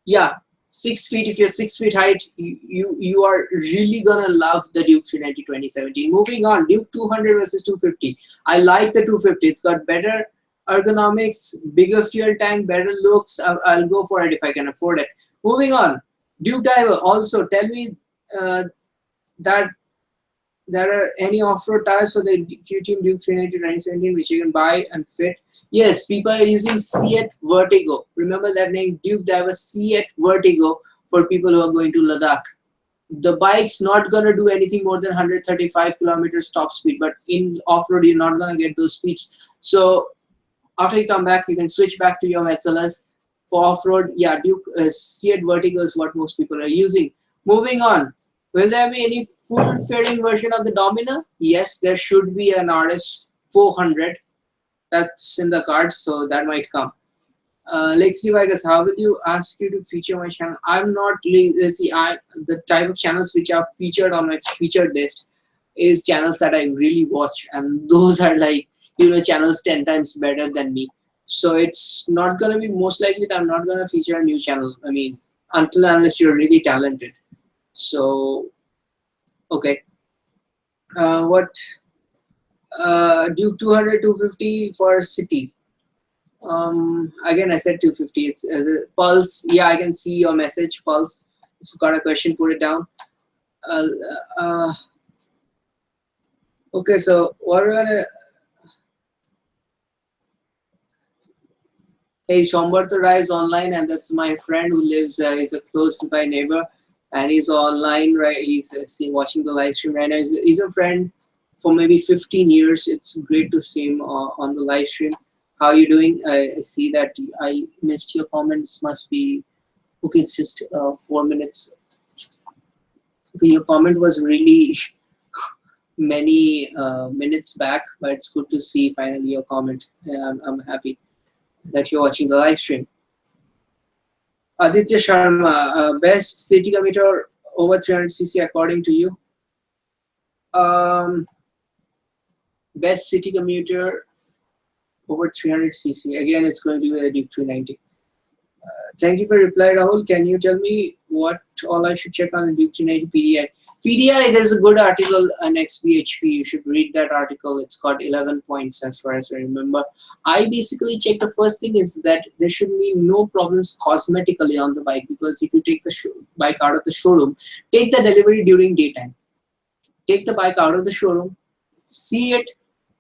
Yeah, 6 feet. If you're 6 feet height, you are really gonna love the Duke 390 2017. Moving on, Duke 200 versus 250. I like the 250. It's got better ergonomics, bigger fuel tank, better looks. I'll go for it if I can afford it. Moving on, Duke Diver. Also, tell me that there are any off-road tires for the KTM Duke 390 2017 which you can buy and fit. Yes, people are using C8 Vertigo. Remember that name, Duke Diver C8 Vertigo, for people who are going to Ladakh. The bike's not going to do anything more than 135 kilometers top speed, but in off-road, you're not going to get those speeds. So after you come back, you can switch back to your Metzeler's. For off-road, yeah, Duke C8 Vertigo is what most people are using. Moving on, will there be any full fairing version of the Domina? Yes, there should be an RS 400. That's in the cards, so that might come. Lexi Vegas, how will you ask you to feature my channel? I'm not, see, the type of channels which are featured on my featured list is channels that I really watch, and those are like, you know, channels 10 times better than me. So it's not gonna be, most likely that I'm not gonna feature a new channel. I mean, unless you're really talented. So, okay. Duke 200, 250 for city. Again, I said 250. It's Pulse. Yeah, I can see your message, Pulse. If you've got a question, put it down. Okay, so what we're gonna. Hey, Shombarto Rai is online, and that's my friend who lives. He's a close by neighbor, and he's online. Right, he's watching the live stream right now. He's a friend for maybe 15 years. It's great to see him on the live stream. How are you doing? I see that I missed your comments. Must be okay. It's just 4 minutes. Okay, your comment was really many minutes back, but it's good to see finally your comment. I'm happy that you're watching the live stream. Aditya Sharma, best city commuter over 300cc according to you? Best city commuter over 300cc. Again, it's going to be the Duke 290. Thank you for reply, Rahul. Can you tell me what all I should check on the Duke 290 PDI? PDI, there's a good article on XBHP. You should read that article. It's got 11 points as far as I remember. I basically check, the first thing is that there should be no problems cosmetically on the bike, because if you take the bike out of the showroom, take the delivery during daytime. Take the bike out of the showroom, see it,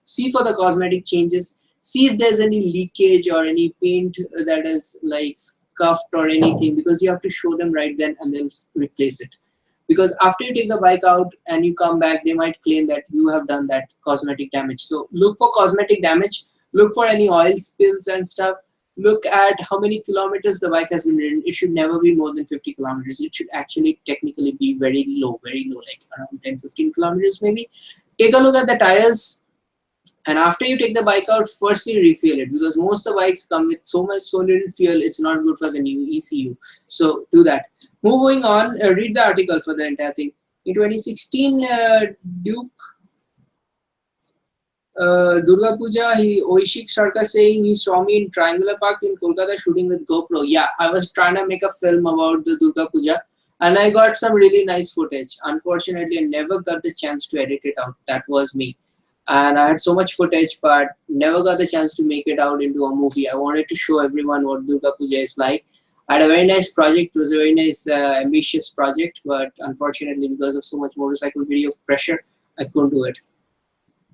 see for the cosmetic changes, see if there's any leakage or any paint that is like cuffed or anything, because you have to show them right then and then replace it. Because after you take the bike out and you come back, they might claim that you have done that cosmetic damage. So look for cosmetic damage, look for any oil spills and stuff. Look at how many kilometers the bike has been ridden. It should never be more than 50 kilometers. It should actually technically be very low, like around 10-15 kilometers maybe. Take a look at the tires, and after you take the bike out, firstly refuel it, because most of the bikes come with so little fuel, it's not good for the new ECU. So do that. Moving on, read the article for the entire thing. In 2016, Duke Durga Puja, Oishik Sarkar saying he saw me in Triangular Park in Kolkata shooting with GoPro. Yeah, I was trying to make a film about the Durga Puja and I got some really nice footage. Unfortunately, I never got the chance to edit it out. That was me. And I had so much footage, but never got the chance to make it out into a movie. I wanted to show everyone what Durga Puja is like. I had a very nice project. It was a very nice, ambitious project, but unfortunately, because of so much motorcycle video pressure, I couldn't do it.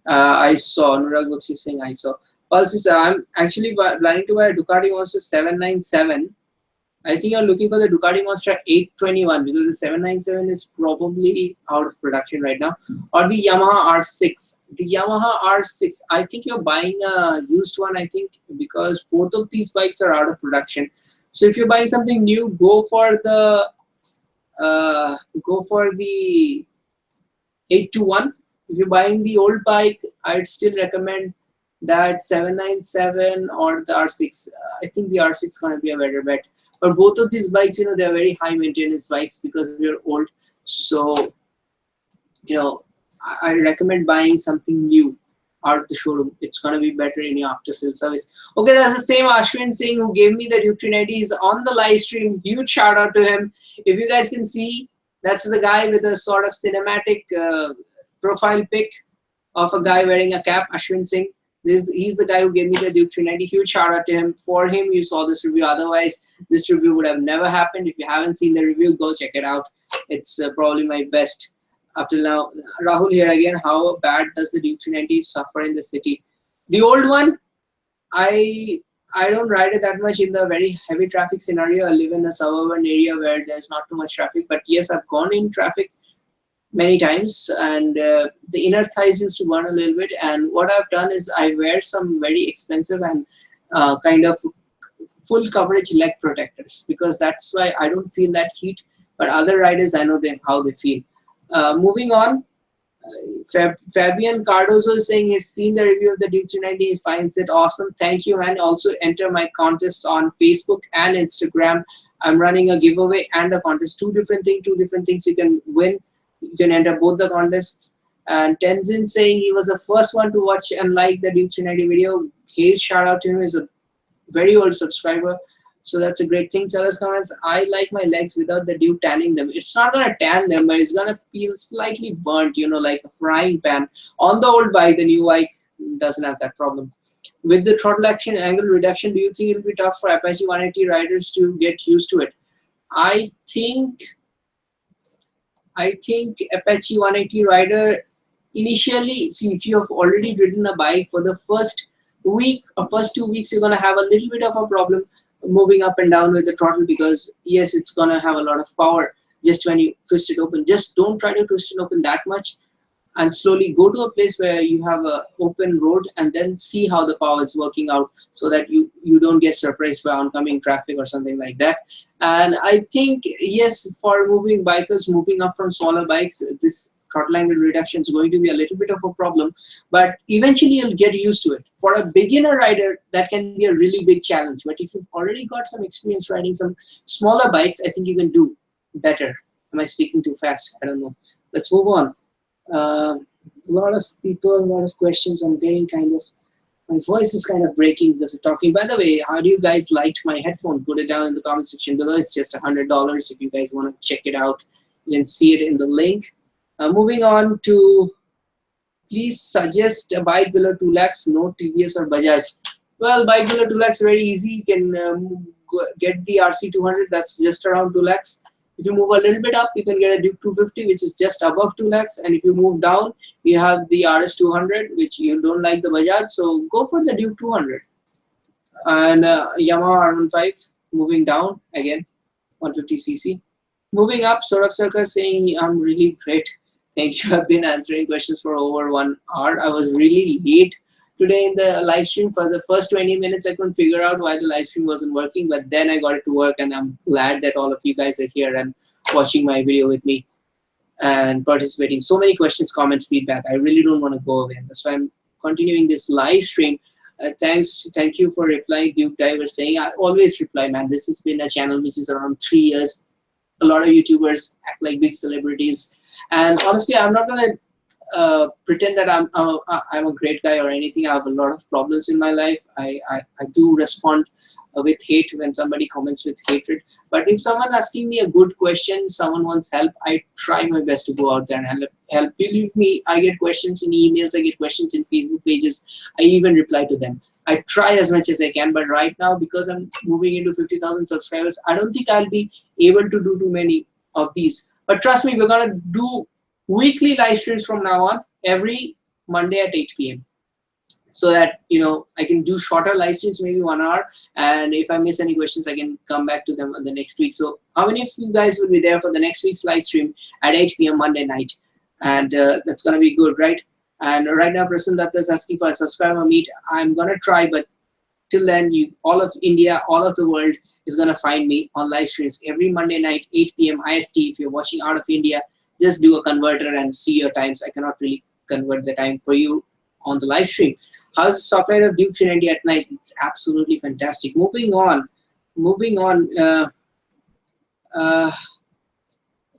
I saw Anurag Bakshi saying I saw. Pulse is, I'm actually planning to buy a Ducati Monster 797. I think you're looking for the Ducati Monster 821 because the 797 is probably out of production right now. Or the Yamaha R6. The Yamaha R6, I think you're buying a used one, I think, because both of these bikes are out of production. So if you're buying something new, go for the 821. If you're buying the old bike, I'd still recommend that 797 or the R6. I think the R6 is going to be a better bet. But both of these bikes, they're very high maintenance bikes because they're old. So, I recommend buying something new out of the showroom. It's going to be better in your after sales service. Okay, that's the same Ashwin Singh who gave me the Duke 390. He's on the live stream. Huge shout out to him. If you guys can see, that's the guy with a sort of cinematic profile pic of a guy wearing a cap, Ashwin Singh. He's the guy who gave me the Duke 390. Huge shout out to him. For him, you saw this review. Otherwise, this review would have never happened. If you haven't seen the review, go check it out. It's probably my best up till now. Rahul here again. How bad does the Duke 390 suffer in the city? The old one, I don't ride it that much in the very heavy traffic scenario. I live in a suburban area where there's not too much traffic. But yes, I've gone in traffic many times, and the inner thighs used to burn a little bit. And what I've done is I wear some very expensive and kind of full coverage leg protectors, because that's why I don't feel that heat. But other riders, I know how they feel. Moving on, Fabian Cardozo is saying he's seen the review of the Duke 390. He finds it awesome. Thank you, man. Also enter my contests on Facebook and Instagram. I'm running a giveaway and a contest. Two different things you can win. You can enter both the contests. And Tenzin saying he was the first one to watch and like the Duke 390 video. Hey, shout out to him. He's a very old subscriber. So that's a great thing. Sellers comments, I like my legs without the Duke tanning them. It's not going to tan them, but it's going to feel slightly burnt, like a frying pan. On the old bike, the new bike doesn't have that problem. With the throttle action angle reduction, do you think it'll be tough for Apache 180 riders to get used to it? I think Apache 180 rider initially, see, if you have already ridden a bike for the first week or first 2 weeks, you're going to have a little bit of a problem moving up and down with the throttle, because yes, it's going to have a lot of power just when you twist it open. Just don't try to twist it open that much, and slowly go to a place where you have an open road and then see how the power is working out, so that you don't get surprised by oncoming traffic or something like that. And I think, yes, for bikers moving up from smaller bikes, this throttle angle reduction is going to be a little bit of a problem, but eventually you'll get used to it. For a beginner rider, that can be a really big challenge. But if you've already got some experience riding some smaller bikes, I think you can do better. Am I speaking too fast? I don't know. Let's move on. A lot of people, a lot of questions. I'm getting my voice is kind of breaking because of talking. By the way, how do you guys like my headphone? Put it down in the comment section below. It's just $100. If you guys want to check it out, you can see it in the link. Moving on to, please suggest a bike below 2 lakhs, no TVS or Bajaj. Well, bike below 2 lakhs very easy. You can get the RC200, that's just around 2 lakhs. If you move a little bit up, you can get a Duke 250, which is just above 2 lakhs. And if you move down, you have the RS200, which you don't like the Bajaj, so go for the Duke 200. And Yamaha R15. moving down again, 150cc. Moving up, Saurabh Sarkar saying, I'm really great. Thank you. I've been answering questions for over 1 hour. I was really late today in the live stream. For the first 20 minutes, I couldn't figure out why the live stream wasn't working, but then I got it to work, and I'm glad that all of you guys are here and watching my video with me and participating. So many questions, comments, feedback. I really don't want to go away. That's why I'm continuing this live stream. Thank you for replying. Duke Dye was saying, I always reply, man. This has been a channel which is around 3 years. A lot of YouTubers act like big celebrities, and honestly, I'm not gonna pretend that I'm a great guy or anything. I have a lot of problems in my life. I do respond with hate when somebody comments with hatred. But if someone asking me a good question, someone wants help, I try my best to go out there and help. Believe me, I get questions in emails, I get questions in Facebook pages. I even reply to them. I try as much as I can, but right now, because I'm moving into 50,000 subscribers, I don't think I'll be able to do too many of these. But trust me, we're gonna do weekly live streams from now on, every Monday at 8 p.m. so that I can do shorter live streams, maybe 1 hour, and if I miss any questions, I can come back to them on the next week. So how many of you guys will be there for the next week's live stream at 8 p.m. Monday night? And that's gonna be good, right? And right now, Prasan Datta is asking for a subscriber meet. I'm gonna try, but till then, all of India, all of the world is gonna find me on live streams every Monday night, 8 p.m. IST. If you're watching out of India, just do a converter and see your times. I cannot really convert the time for you on the live stream. How's the software of Duke 390 at night? It's absolutely fantastic. Moving on.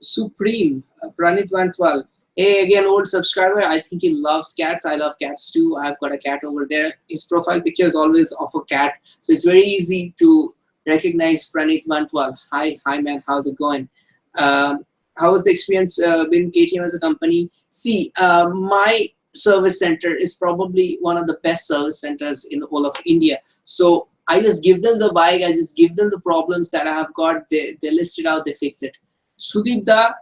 Supreme, Pranit 112. Hey, again, old subscriber. I think he loves cats. I love cats too. I've got a cat over there. His profile picture is always of a cat. So it's very easy to recognize Pranit 112. Hi man, how's it going? How was the experience been KTM as a company? See, my service center is probably one of the best service centers in the whole of India. So I just give them the bike, I just give them the problems that I have got, they list it out, they fix it. Sudeep Da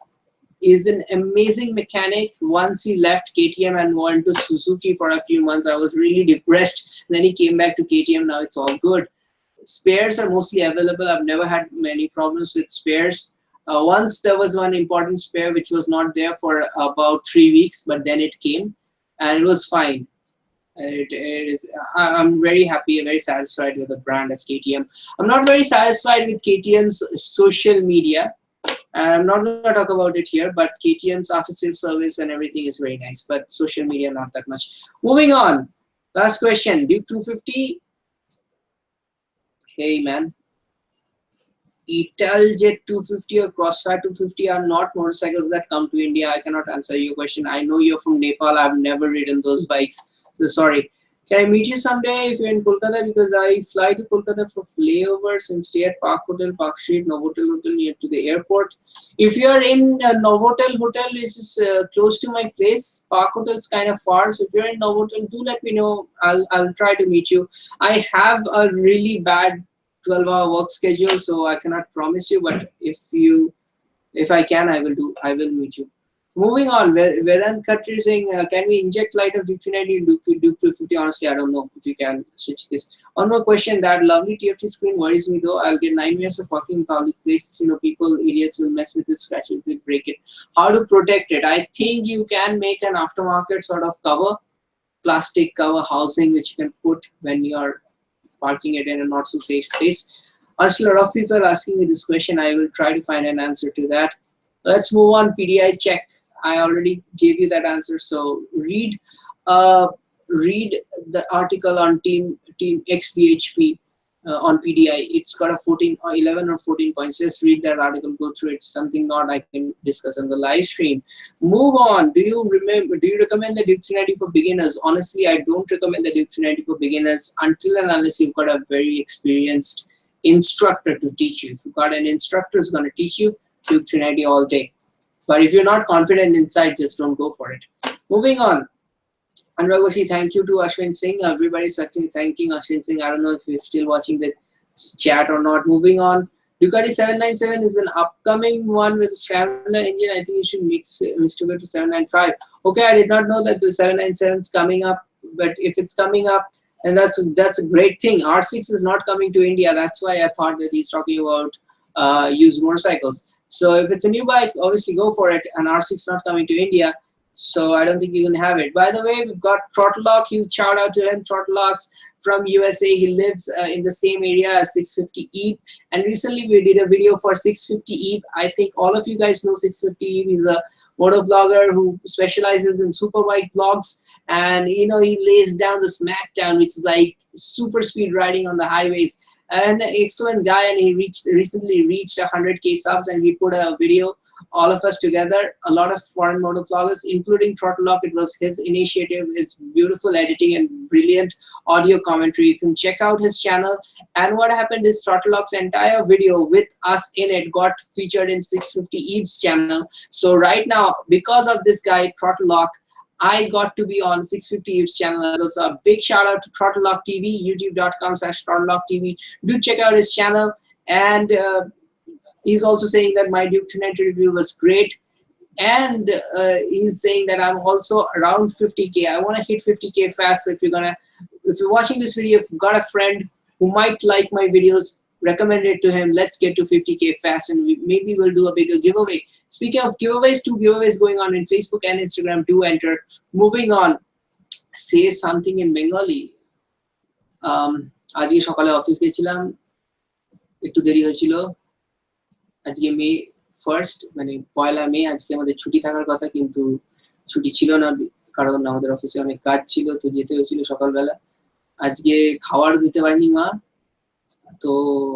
is an amazing mechanic. Once he left KTM and went to Suzuki for a few months, I was really depressed. Then he came back to KTM, now it's all good. Spares are mostly available. I've never had many problems with spares. Once there was one important spare which was not there for about 3 weeks, but then it came and it was fine. I'm very happy and very satisfied with the brand as KTM. I'm not very satisfied with KTM's social media. I'm not going to talk about it here, but KTM's after sales service and everything is very nice, but social media not that much. Moving on. Last question. Duke 250. Hey man. Italjet 250 or Crossfire 250 are not motorcycles that come to India. I cannot answer your question. I know you're from Nepal. I've never ridden those bikes. So sorry. Can I meet you someday if you're in Kolkata? Because I fly to Kolkata for layovers and stay at Park Hotel, Park Street, Novotel Hotel near to the airport. If you're in Novotel Hotel, which is close to my place, Park Hotel is kind of far. So if you're in Novotel, do let me know. I'll try to meet you. I have a really bad 12-hour work schedule, so I cannot promise you, but if I can, I will meet you. Moving on, Vedant Khatri saying, can we inject light of Duke 390 in Duke 250? Honestly, I don't know if you can switch this. One more question, that lovely TFT screen worries me though. I'll get 9 years of parking in public places. People, idiots will mess with this, scratch it, will break it. How to protect it? I think you can make an aftermarket sort of cover, plastic cover housing, which you can put when you're parking it in a not so safe place. Honestly, a lot of people are asking me this question. I will try to find an answer to that. Let's move on. PDI check. I already gave you that answer. So read the article on Team XBHP on PDI. It's got a 11 or 14 points. Just read that article, go through it. Something not I can discuss on the live stream. Move on. Do you recommend the Duke 390 for beginners? Honestly, I don't recommend the Duke 390 for beginners until and unless you've got a very experienced instructor to teach you. If you've got an instructor who's going to teach you, Duke 390 all day. But if you're not confident inside, just don't go for it. Moving on. Anuragoshi, thank you to Ashwin Singh. Everybody's actually thanking Ashwin Singh. I don't know if he's still watching the chat or not. Moving on. Ducati 797 is an upcoming one with Scrambler engine. I think you should mix to go to 795. Okay, I did not know that the 797 is coming up. But if it's coming up, and that's a great thing. R6 is not coming to India. That's why I thought that he's talking about used motorcycles. So if it's a new bike, obviously go for it. And R6 not coming to India, so I don't think you can have it. By the way, we've got Throttle Lock. Huge shout out to him. Throttle Locks from USA. He lives in the same area as 650 Eve. And recently we did a video for 650 Eve. I think all of you guys know 650 Eve. He's a moto vlogger who specializes in superbike vlogs. And you know, he lays down the smackdown, which is like super speed riding on the highways. An excellent guy, and he recently reached 100K subs, and we put a video, all of us together, a lot of foreign moto vloggers, including Throttle Lock. It was his initiative, his beautiful editing and brilliant audio commentary. You can check out his channel. And what happened is Throttle Lock's entire video with us in it got featured in 650 Eve's channel. So right now, because of this guy, Throttle Lock, I got to be on 650 Eve's channel. So a big shout out to Throttle Lock TV, youtube.com/ThrottleLockTV. Do check out his channel. And he's also saying that my Duke 290 review was great. And he's saying that I'm also around 50K. I want to hit 50K fast. So if you're watching this video, if you've got a friend who might like my videos, recommend it to him. Let's get to 50K fast, and maybe we'll do a bigger giveaway. Speaking of giveaways, 2 giveaways going on in Facebook and Instagram. Do enter. Moving on, say something in Bengali. আজকে সকালে office গেছিলাম, একটু দেরি হয়েছিল। আজকে মে 1st, মানে 1লা মে, আজকে আমাদের ছুটি থাকার কথা, কিন্তু ছুটি ছিল না, কারণ আমাদের অফিসে অনেক কাজ ছিল, তো যেতে হয়েছিল সকালবেলা। আজকে খাবার দিতে পারিনি মা, তো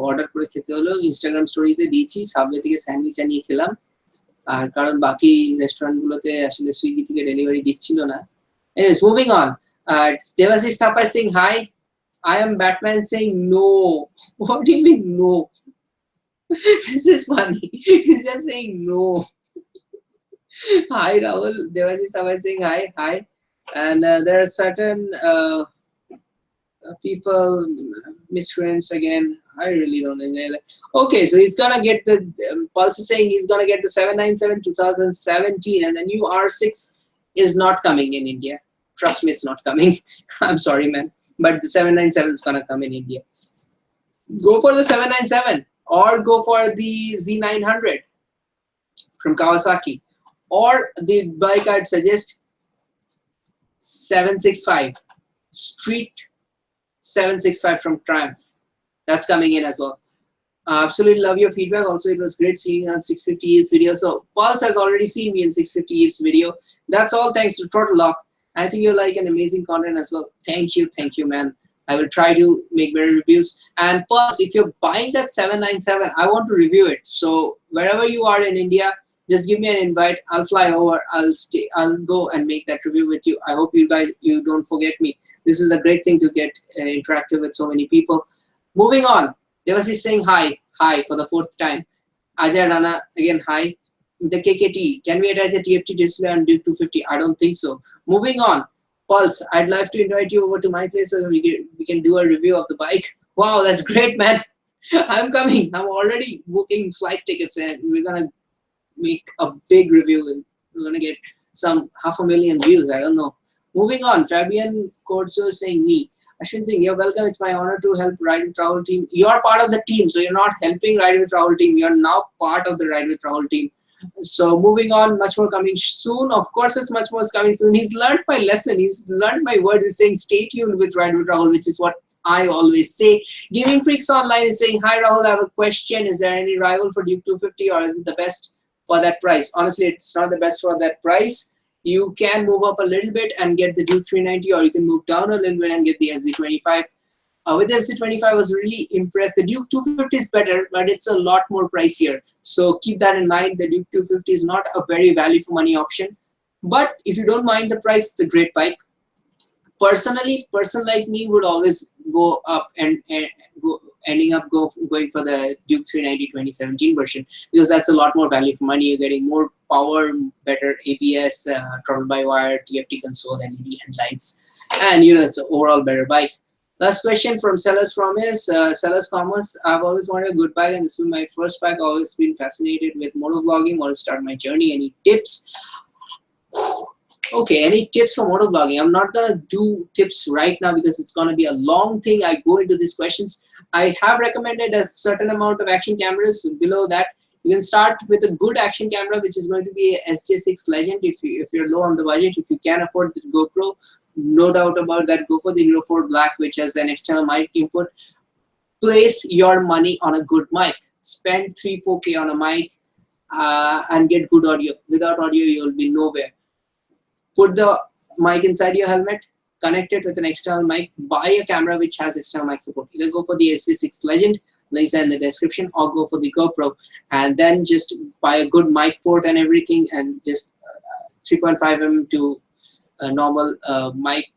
অর্ডার করে খেতে হলো। ইনস্টাগ্রাম স্টোরিতে দিয়েছি, সাবওয়ে থেকে স্যান্ডউইচ আনিয়ে খেলাম। আর কারণ বাকি রেস্টুরেন্টগুলোতে আসলে সুইগি থেকে ডেলিভারি দিচ্ছিল না। Anyways, moving on. Devasis Thapa is saying hi. I am Batman saying no. What do you mean no? This is funny. He's just saying no. Hi Rahul. Devasis Thapa is saying hi. Hi. And there are certain people, miscreants again. I really don't know. Okay, so he's gonna get the Pulse is saying he's gonna get the 797 2017, and the new R6 is not coming in India. Trust me, it's not coming. I'm sorry, man, but the 797 is gonna come in India. Go for the 797 or go for the Z900 from Kawasaki, or the bike I'd suggest 765 Street 765 from Triumph. That's coming in as well. Absolutely love your feedback. Also, it was great seeing you on 650 Eve's video. So Pulse has already seen me in 650 Eve's video. That's all thanks to Throttle Lock. I think you'll like an amazing content as well. Thank you, man. I will try to make better reviews. And Pulse, if you're buying that 797, I want to review it. So wherever you are in India, just give me an invite. I'll fly over. I'll go and make that review with you. I hope you don't forget me. This is a great thing to get interactive with so many people. Moving on, Devas is saying hi for the 4th time. Ajay Rana again, hi. The KKT, can we attach a TFT display on Duke 250? I don't think so. Moving on, Pulse, I'd love to invite you over to my place so that we can do a review of the bike. Wow, that's great, man. I'm coming. I'm already booking flight tickets, and we're gonna make a big review. We're gonna get some 500,000 views. I don't know. Moving on, Fabian Corso is saying me. Ashwin Singh, you're welcome. It's my honor to help Ride with Rahul team. You're part of the team, so you're not helping Ride with Rahul team. You're now part of the Ride with Rahul team. So moving on, much more coming soon. Of course, it's much more coming soon. He's learned my lesson. He's learned my word. He's saying stay tuned with Ride with Rahul, which is what I always say. Gaming Freaks Online is saying, hi Rahul, I have a question. Is there any rival for Duke 250, or is it the best for that price? Honestly, it's not the best for that price. You can move up a little bit and get the Duke 390, or you can move down a little bit and get the FZ25. With the FZ25, I was really impressed. The Duke 250 is better, but it's a lot more pricier. So keep that in mind. The Duke 250 is not a very value for money option. But if you don't mind the price, it's a great bike. Personally, person like me would always go up and going for the Duke 390 2017 version, because that's a lot more value for money. You're getting more power, better ABS, throttle-by-wire, TFT console, LED headlights, and it's an overall better bike. Last question from Sellers Promise. Sellers Commerce. I've always wanted a good bike, and this is my first bike. I've always been fascinated with motovlogging. Want to start my journey. Any tips? Okay, any tips for motovlogging? I'm not gonna do tips right now because it's gonna be a long thing. I go into these questions. I have recommended a certain amount of action cameras. Below that, you can start with a good action camera, which is going to be a SJ6 Legend. If you're low on the budget, if you can afford the GoPro, no doubt about that. Go for the Hero 4 Black, which has an external mic input. Place your money on a good mic. Spend 3-4K on a mic and get good audio. Without audio, you'll be nowhere. Put the mic inside your helmet, connect it with an external mic, buy a camera which has external mic support. Either go for the SC6 Legend, links are in the description, or go for the GoPro, and then just buy a good mic port and everything, and just 3.5mm to a normal mic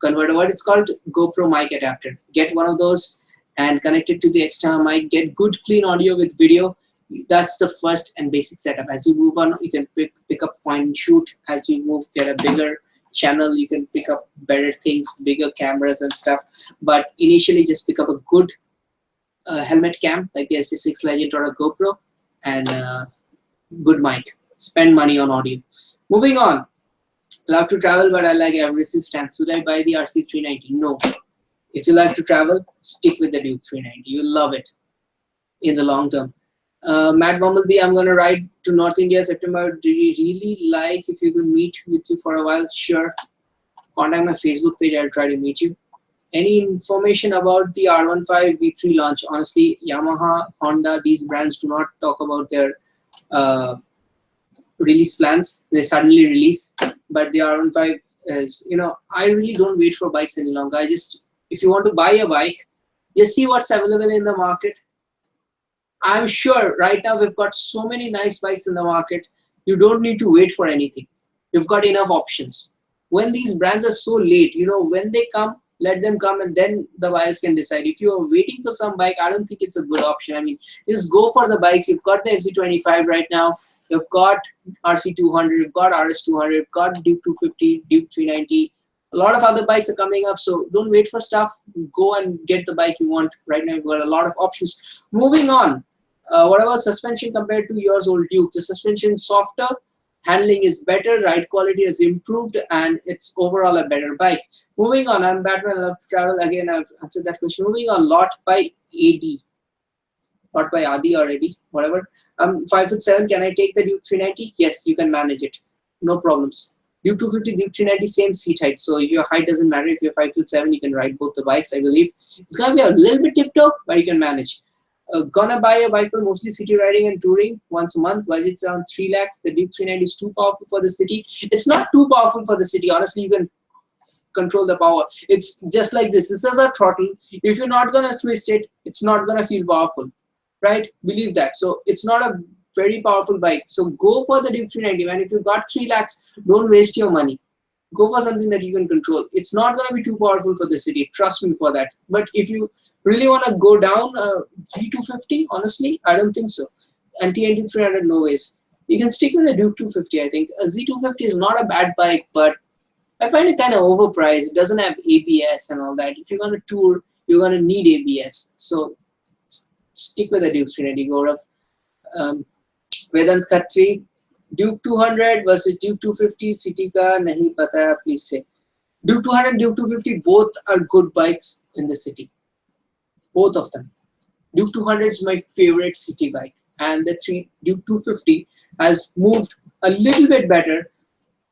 converter. What it's called, GoPro mic adapter. Get one of those and connect it to the external mic. Get good clean audio with video. That's the first and basic setup. As you move on, you can pick up point and shoot. As you move, get a bigger channel, you can pick up better things, bigger cameras and stuff. But initially, just pick up a good helmet cam like the SC6 Legend or a GoPro, and good mic. Spend money on audio. Moving on. Love to travel, but I like aggressive stance. Should I buy the RC390? No. If you like to travel, stick with the Duke 390. You'll love it in the long term. Matt Bumblebee, I'm gonna ride to North India September. Do you really like if you could meet with you for a while? Sure. Contact my Facebook page. I'll try to meet you. Any information about the R15 V3 launch? Honestly, Yamaha, Honda, these brands do not talk about their release plans. They suddenly release, but the R15 is, I really don't wait for bikes any longer. If you want to buy a bike, just see what's available in the market. I'm sure right now we've got so many nice bikes in the market. You don't need to wait for anything. You've got enough options. When these brands are so late, when they come, let them come, and then the buyers can decide. If you are waiting for some bike, I don't think it's a good option. I mean, just go for the bikes. You've got the FZ25 right now. You've got RC200. You've got RS200. You've got Duke 250, Duke 390. A lot of other bikes are coming up, so don't wait for stuff. Go and get the bike you want. Right now, you've got a lot of options. Moving on. What about suspension compared to yours old Duke? The suspension is softer, handling is better, ride quality has improved, and it's overall a better bike. Moving on, I'm Batman, I love to travel. Again, I've answered that question. Moving on, lot by AD. Lot by Adi or AD, whatever. I'm 5'7". Can I take the Duke 390? Yes, you can manage it. No problems. Duke 250, Duke 390, same seat height. So your height doesn't matter. If you're 5'7", you can ride both the bikes, I believe. It's going to be a little bit tiptoe, but you can manage. Gonna buy a bike for mostly city riding and touring once a month. Budget's around 3 lakhs. The Duke 390 is too powerful for the city. It's not too powerful for the city. Honestly, you can control the power. It's just like this. This is a throttle. If you're not gonna twist it, it's not gonna feel powerful, right? Believe that. So it's not a very powerful bike. So go for the Duke 390, man. If you've got 3 lakhs, don't waste your money. Go for something that you can control. It's not going to be too powerful for the city. Trust me for that. But if you really want to go down Z250, honestly, I don't think so. And TNT 300, no ways. You can stick with a Duke 250, I think. A Z250 is not a bad bike, but I find it kind of overpriced. It doesn't have ABS and all that. If you're going to tour, you're going to need ABS. So stick with a Duke 390, Gaurav. Vedant Khatri. Duke 200 versus Duke 250, city ka nahi pata hai, please say. Duke 200, Duke 250, both are good bikes in the city. Both of them. Duke 200 is my favorite city bike, and the Duke 250 has moved a little bit better,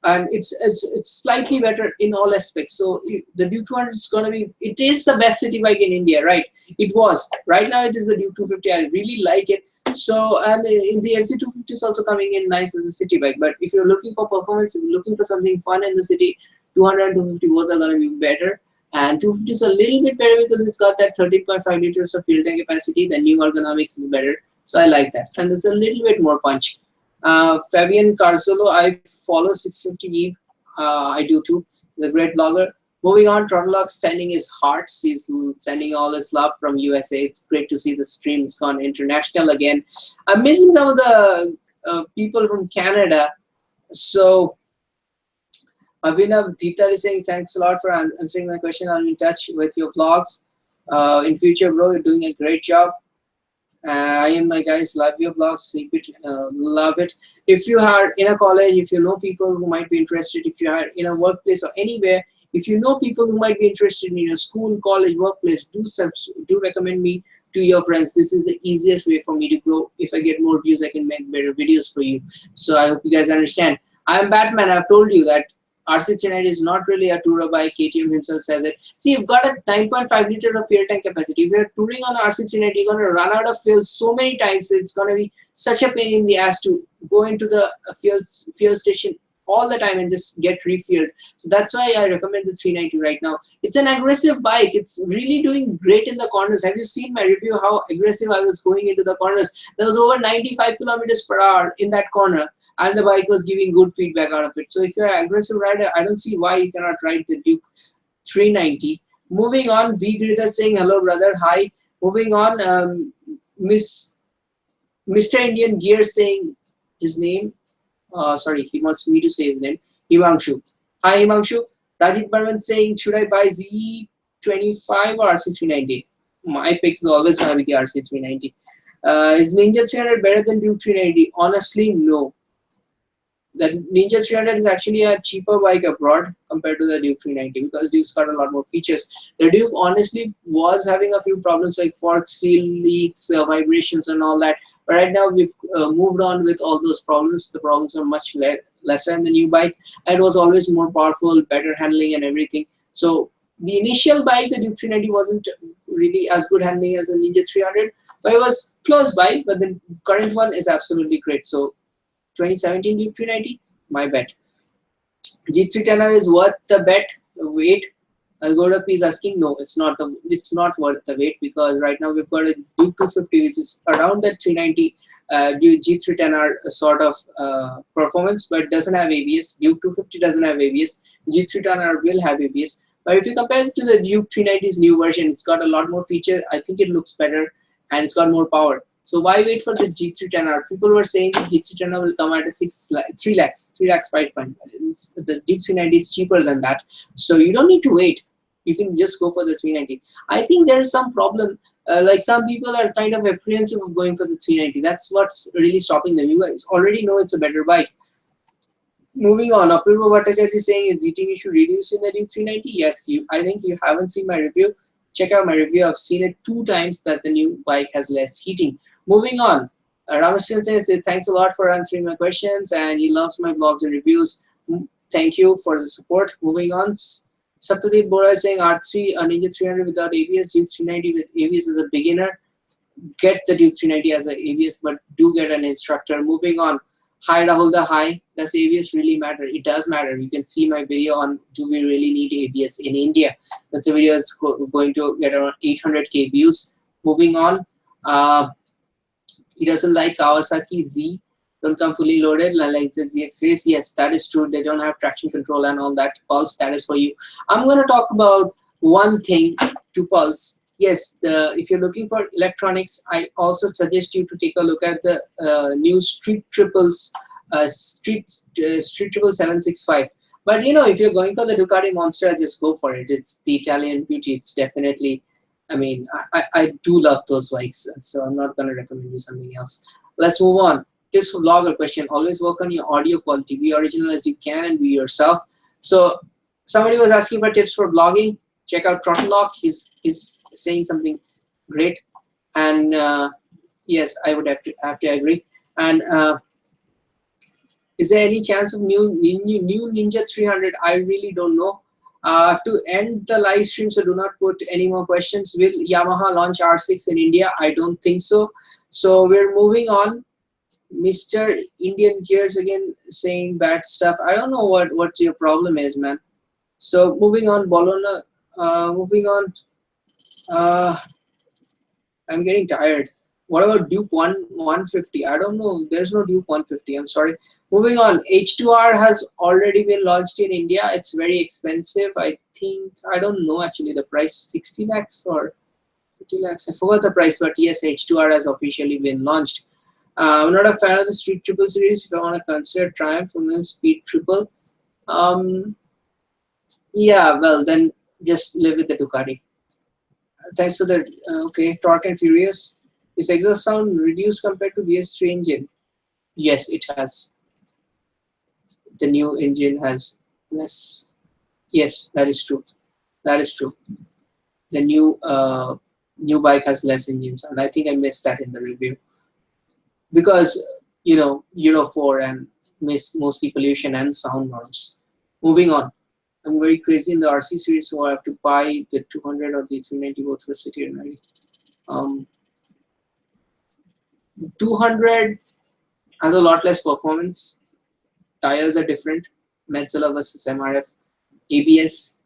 and it's slightly better in all aspects. So the Duke 200 is gonna be, it is the best city bike in India, right? It was. Right now it is the Duke 250. I really like it. So, and in the LC250 is also coming in nice as a city bike. But if you're looking for performance, if you're looking for something fun in the city, 200 and 250 both are going to be better. And 250 is a little bit better because it's got that 13.5 liters of fuel tank capacity. The new ergonomics is better. So I like that. And there's a little bit more punch. Fabian Carzolo, I follow 650 Eve. I do too. He's a great blogger. Moving on, Trottlelock sending his hearts. He's sending all his love from USA. It's great to see the stream's gone international again. I'm missing some of the people from Canada. So, Abhinav Dita is saying, thanks a lot for answering my question. I'm in touch with your vlogs. In future, bro, you're doing a great job. I am my guys, love your blog, sleep it, love it. If you are in a college, if you know people who might be interested, if you are in a workplace or anywhere, if you know people who might be interested in your school, college, workplace, do recommend me to your friends. This is the easiest way for me to grow. If I get more views, I can make better videos for you. So I hope you guys understand. I am Batman. I've told you that RC390 is not really a tourer bike. KTM himself says it. See, you've got a 9.5 liter of fuel tank capacity. If you're touring on RC390, you're going to run out of fuel so many times. It's going to be such a pain in the ass to go into the fuel station all the time and just get refueled. So that's why I recommend the 390 right now. It's an aggressive bike. It's really doing great in the corners. Have you seen my review how aggressive I was going into the corners? There was over 95 kilometers per hour in that corner, and the bike was giving good feedback out of it. So if you're an aggressive rider, I don't see why you cannot ride the Duke 390. Moving on, V Grida saying hello brother, hi. Moving on, Mr. Indian Gear saying his name. Sorry, he wants me to say his name. Himanshu. Hi Himanshu. Rajit Barman saying, should I buy Z25 or RC390? My pick is always going to be the RC390. Is Ninja 300 better than Duke 390? Honestly, no. The Ninja 300 is actually a cheaper bike abroad compared to the Duke 390 because Duke's got a lot more features. The Duke honestly was having a few problems like fork seal leaks, vibrations and all that. But right now we've moved on with all those problems. The problems are much lesser in the new bike. And it was always more powerful, better handling and everything. So the initial bike, the Duke 390, wasn't really as good handling as the Ninja 300, but it was close by. But the current one is absolutely great. So 2017 Duke 390, my bet. G310R is worth the bet. Wait, Goda is asking. No, it's not worth the wait because right now we've got a Duke 250, which is around that 390 G310R sort of performance, but doesn't have ABS. Duke 250 doesn't have ABS. G310R will have ABS. But if you compare it to the Duke 390's new version, it's got a lot more feature. I think it looks better and it's got more power. So why wait for the G310R? People were saying the G310R will come at a 3 lakhs price point. The Duke 390 is cheaper than that. So you don't need to wait. You can just go for the 390. I think there's some problem. Like some people are kind of apprehensive of going for the 390. That's what's really stopping them. You guys already know it's a better bike. Moving on, Apurva Bhattacharya is saying, is heating issue reduced in the Duke 390? Yes, I think you haven't seen my review. Check out my review. I've seen it 2 times that the new bike has less heating. Moving on, Ramachandran says, thanks a lot for answering my questions and he loves my blogs and reviews. Thank you for the support. Moving on, Saptadeep Bora is saying R3, a Ninja 300 without ABS, Duke 390 with ABS as a beginner. Get the Duke 390 as an ABS, but do get an instructor. Moving on, hi Rahul, hi. Does ABS really matter? It does matter. You can see my video on do we really need ABS in India. That's a video that's going to get around 800k views. Moving on, he doesn't like Kawasaki Z. Don't come fully loaded like the ZX series. Yes, that is true. They don't have traction control and all that. Pulse, that is for you. I'm going to talk about one thing to Pulse. Yes, if you're looking for electronics, I also suggest you to take a look at the new Street Triple 765. But you know, if you're going for the Ducati Monster, just go for it. It's the Italian beauty. It's definitely, I mean, I do love those bikes, so I'm not going to recommend you something else. Let's move on. Tips for vlogger question. Always work on your audio quality. Be original as you can and be yourself. So somebody was asking for tips for vlogging. Check out Throttle Lock. He's saying something great. And yes, I would have to agree. And is there any chance of new Ninja 300? I really don't know. I have to end the live stream, so do not put any more questions. Will Yamaha launch R6 in India? I don't think so. So we're moving on. Mr. Indian Gears again saying bad stuff. I don't know what your problem is, man. So moving on, Bologna. Moving on. I'm getting tired. What about Duke 150? I don't know. There's no Duke 150. I'm sorry. Moving on. H2R has already been launched in India. It's very expensive. I think, I don't know actually the price, 60 lakhs or 50 lakhs. I forgot the price, but yes, H2R has officially been launched. I'm not a fan of the Street Triple series. If I want to consider Triumph from the Speed Triple, yeah, well then just live with the Ducati. Thanks to the okay, Torque and Furious. Is exhaust sound reduced compared to BS3 engine? Yes, it has. The new engine has less. Yes, that is true. That is true. The new bike has less engine sound. I think I missed that in the review because Euro 4 and mostly pollution and sound norms. Moving on. I'm very crazy in the RC series, so I have to buy the 200 or the 390 both for city and rally. The 200 has a lot less performance. Tires are different. Metzeler versus MRF, ABS,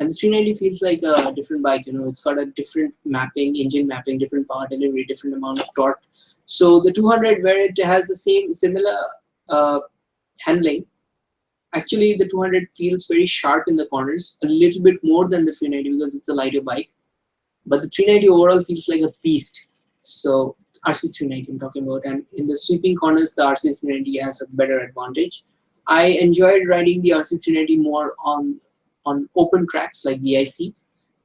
and the 390 feels like a different bike. It's got a different mapping, engine mapping, different power delivery, different amount of torque. So the 200, where it has the similar handling, actually the 200 feels very sharp in the corners, a little bit more than the 390 because it's a lighter bike. But the 390 overall feels like a beast. So RC390 I'm talking about, and in the sweeping corners, the RC390 has a better advantage. I enjoyed riding the RC390 more on open tracks like VIC,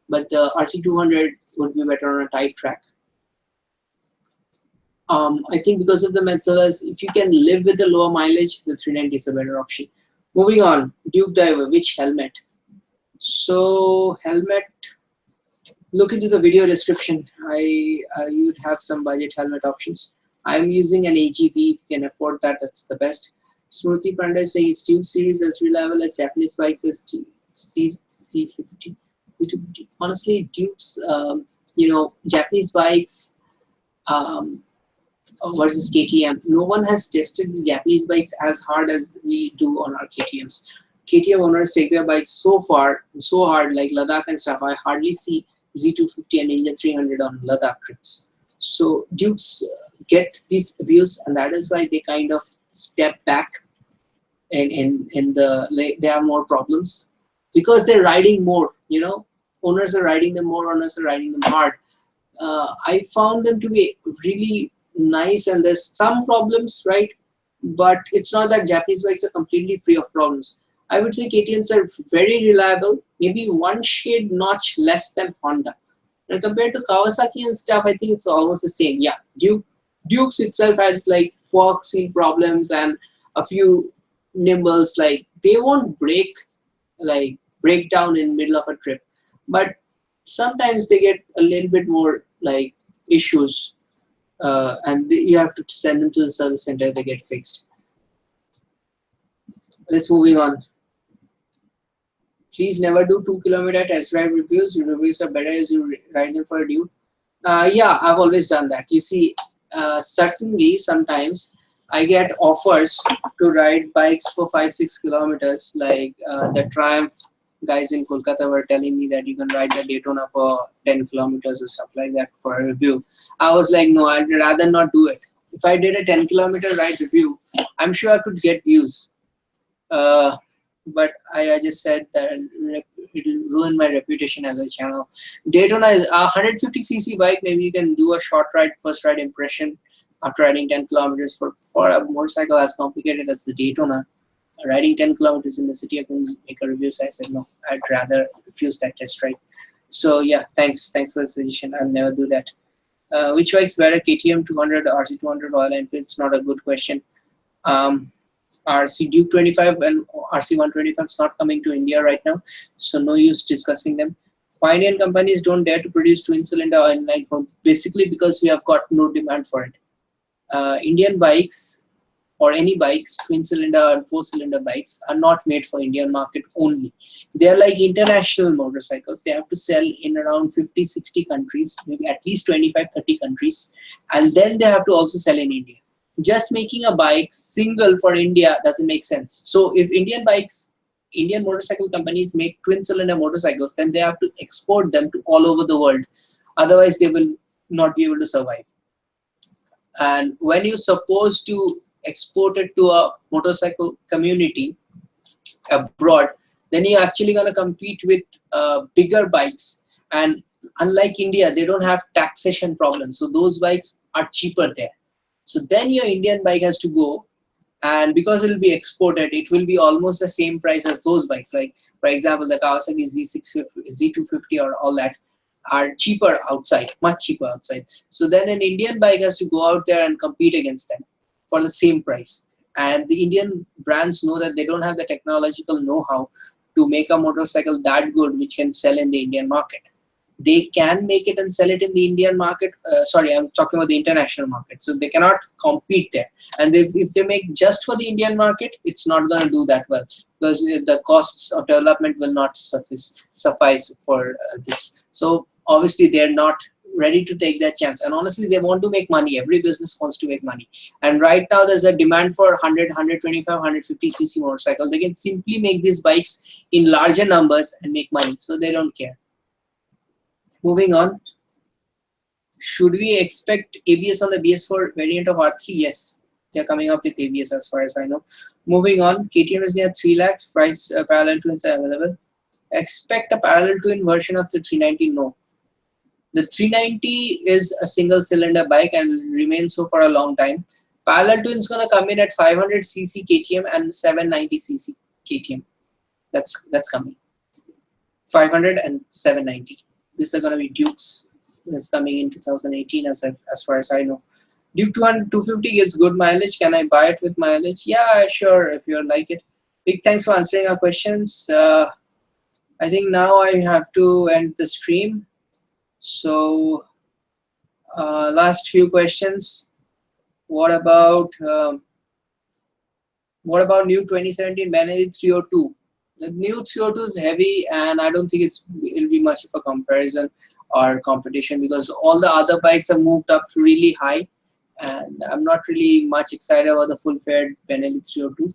but the RC200 would be better on a tight track. I think because of the Metzela's, if you can live with the lower mileage, the 390 is a better option. Moving on, Duke Diver, which helmet? So helmet, look into the video description. You'd have some budget helmet options. I'm using an AGV. If you can afford that, that's the best. Smruti Pandey says Duke series as reliable as Japanese bikes as C50. Honestly, Duke's, Japanese bikes versus KTM. No one has tested the Japanese bikes as hard as we do on our KTMs. KTM owners take their bikes so far, so hard, like Ladakh and stuff. I hardly see Z250 and Ninja 300 on Ladakh trips. So Dukes get this abuse, and that is why they kind of step back, and they have more problems because they're riding more. Owners are riding them more. Owners are riding them hard. I found them to be really nice, and there's some problems, right? But it's not that Japanese bikes are completely free of problems. I would say KTMs are very reliable, maybe one shade notch less than Honda. And compared to Kawasaki and stuff, I think it's almost the same. Yeah, Dukes itself has like fork seal problems and a few nimbles. Like they won't break down in middle of a trip, but sometimes they get a little bit more like issues, and you have to send them to the service center. They get fixed. Let's moving on. Please never do 2-kilometer test drive reviews. Your reviews are better as you ride them for a due. Yeah, I've always done that. You see, certainly sometimes I get offers to ride bikes for 5-6 kilometers. Like the Triumph guys in Kolkata were telling me that you can ride the Daytona for 10 kilometers or stuff like that for a review. I was like, no, I'd rather not do it. If I did a 10-kilometer ride review, I'm sure I could get views. But I just said that it'll ruin my reputation as a channel. Daytona is a 150cc bike. Maybe you can do a short ride, first ride impression after riding 10 kilometers. For a motorcycle as complicated as the Daytona, riding 10 kilometers in the city, I can make a review. So I said no, I'd rather refuse that test ride. So yeah, thanks for the suggestion. I'll never do that. Which bike's better, KTM 200 or RC200 Royal Enfield? It's not a good question. RC Duke 25 and RC 125 is not coming to India right now, so no use discussing them. Why Indian companies don't dare to produce twin-cylinder inline four? Basically because we have got no demand for it. Indian bikes or any bikes, twin-cylinder and four-cylinder bikes, are not made for Indian market only. They are like international motorcycles. They have to sell in around 50-60 countries, maybe at least 25-30 countries, and then they have to also sell in India. Just making a bike single for India doesn't make sense. So if Indian motorcycle companies make twin-cylinder motorcycles, then they have to export them to all over the world. Otherwise, they will not be able to survive. And when you're supposed to export it to a motorcycle community abroad, then you're actually going to compete with bigger bikes. And unlike India, they don't have taxation problems. So those bikes are cheaper there. So then your Indian bike has to go, and because it will be exported, it will be almost the same price as those bikes. Like, for example, the Kawasaki Z250 or all that. are cheaper outside, much cheaper outside. So then an Indian bike has to go out there and compete against them for the same price. And the Indian brands know that they don't have the technological know-how to make a motorcycle that good which can sell in the Indian market. They can make it and sell it in the Indian market. Sorry, I'm talking about the international market. So they cannot compete there. And if they make just for the Indian market, it's not going to do that well because the costs of development will not suffice for this. So obviously they're not ready to take that chance. And honestly, they want to make money. Every business wants to make money. And right now there's a demand for 100, 125, 150 cc motorcycle. They can simply make these bikes in larger numbers and make money. So they don't care. Moving on, should we expect ABS on the BS4 variant of R3? Yes, they're coming up with ABS as far as I know. Moving on, KTM is near 3 lakhs, price parallel twins are available. Expect a parallel twin version of the 390? No. The 390 is a single cylinder bike and will remain so for a long time. Parallel twin is going to come in at 500cc KTM and 790cc KTM. That's coming. 500 and 790. These are going to be Dukes. That's coming in 2018 as far as I know. Duke 250 gives good mileage. Can I buy it with mileage? Yeah, sure, if you like it. Big thanks for answering our questions. I think now I have to end the stream. So last few questions. What about new 2017 Benelli 302? The new 302 is heavy, and I don't think it'll be much of a comparison or competition because all the other bikes have moved up really high, and I'm not really much excited about the full-fared Benelli 302.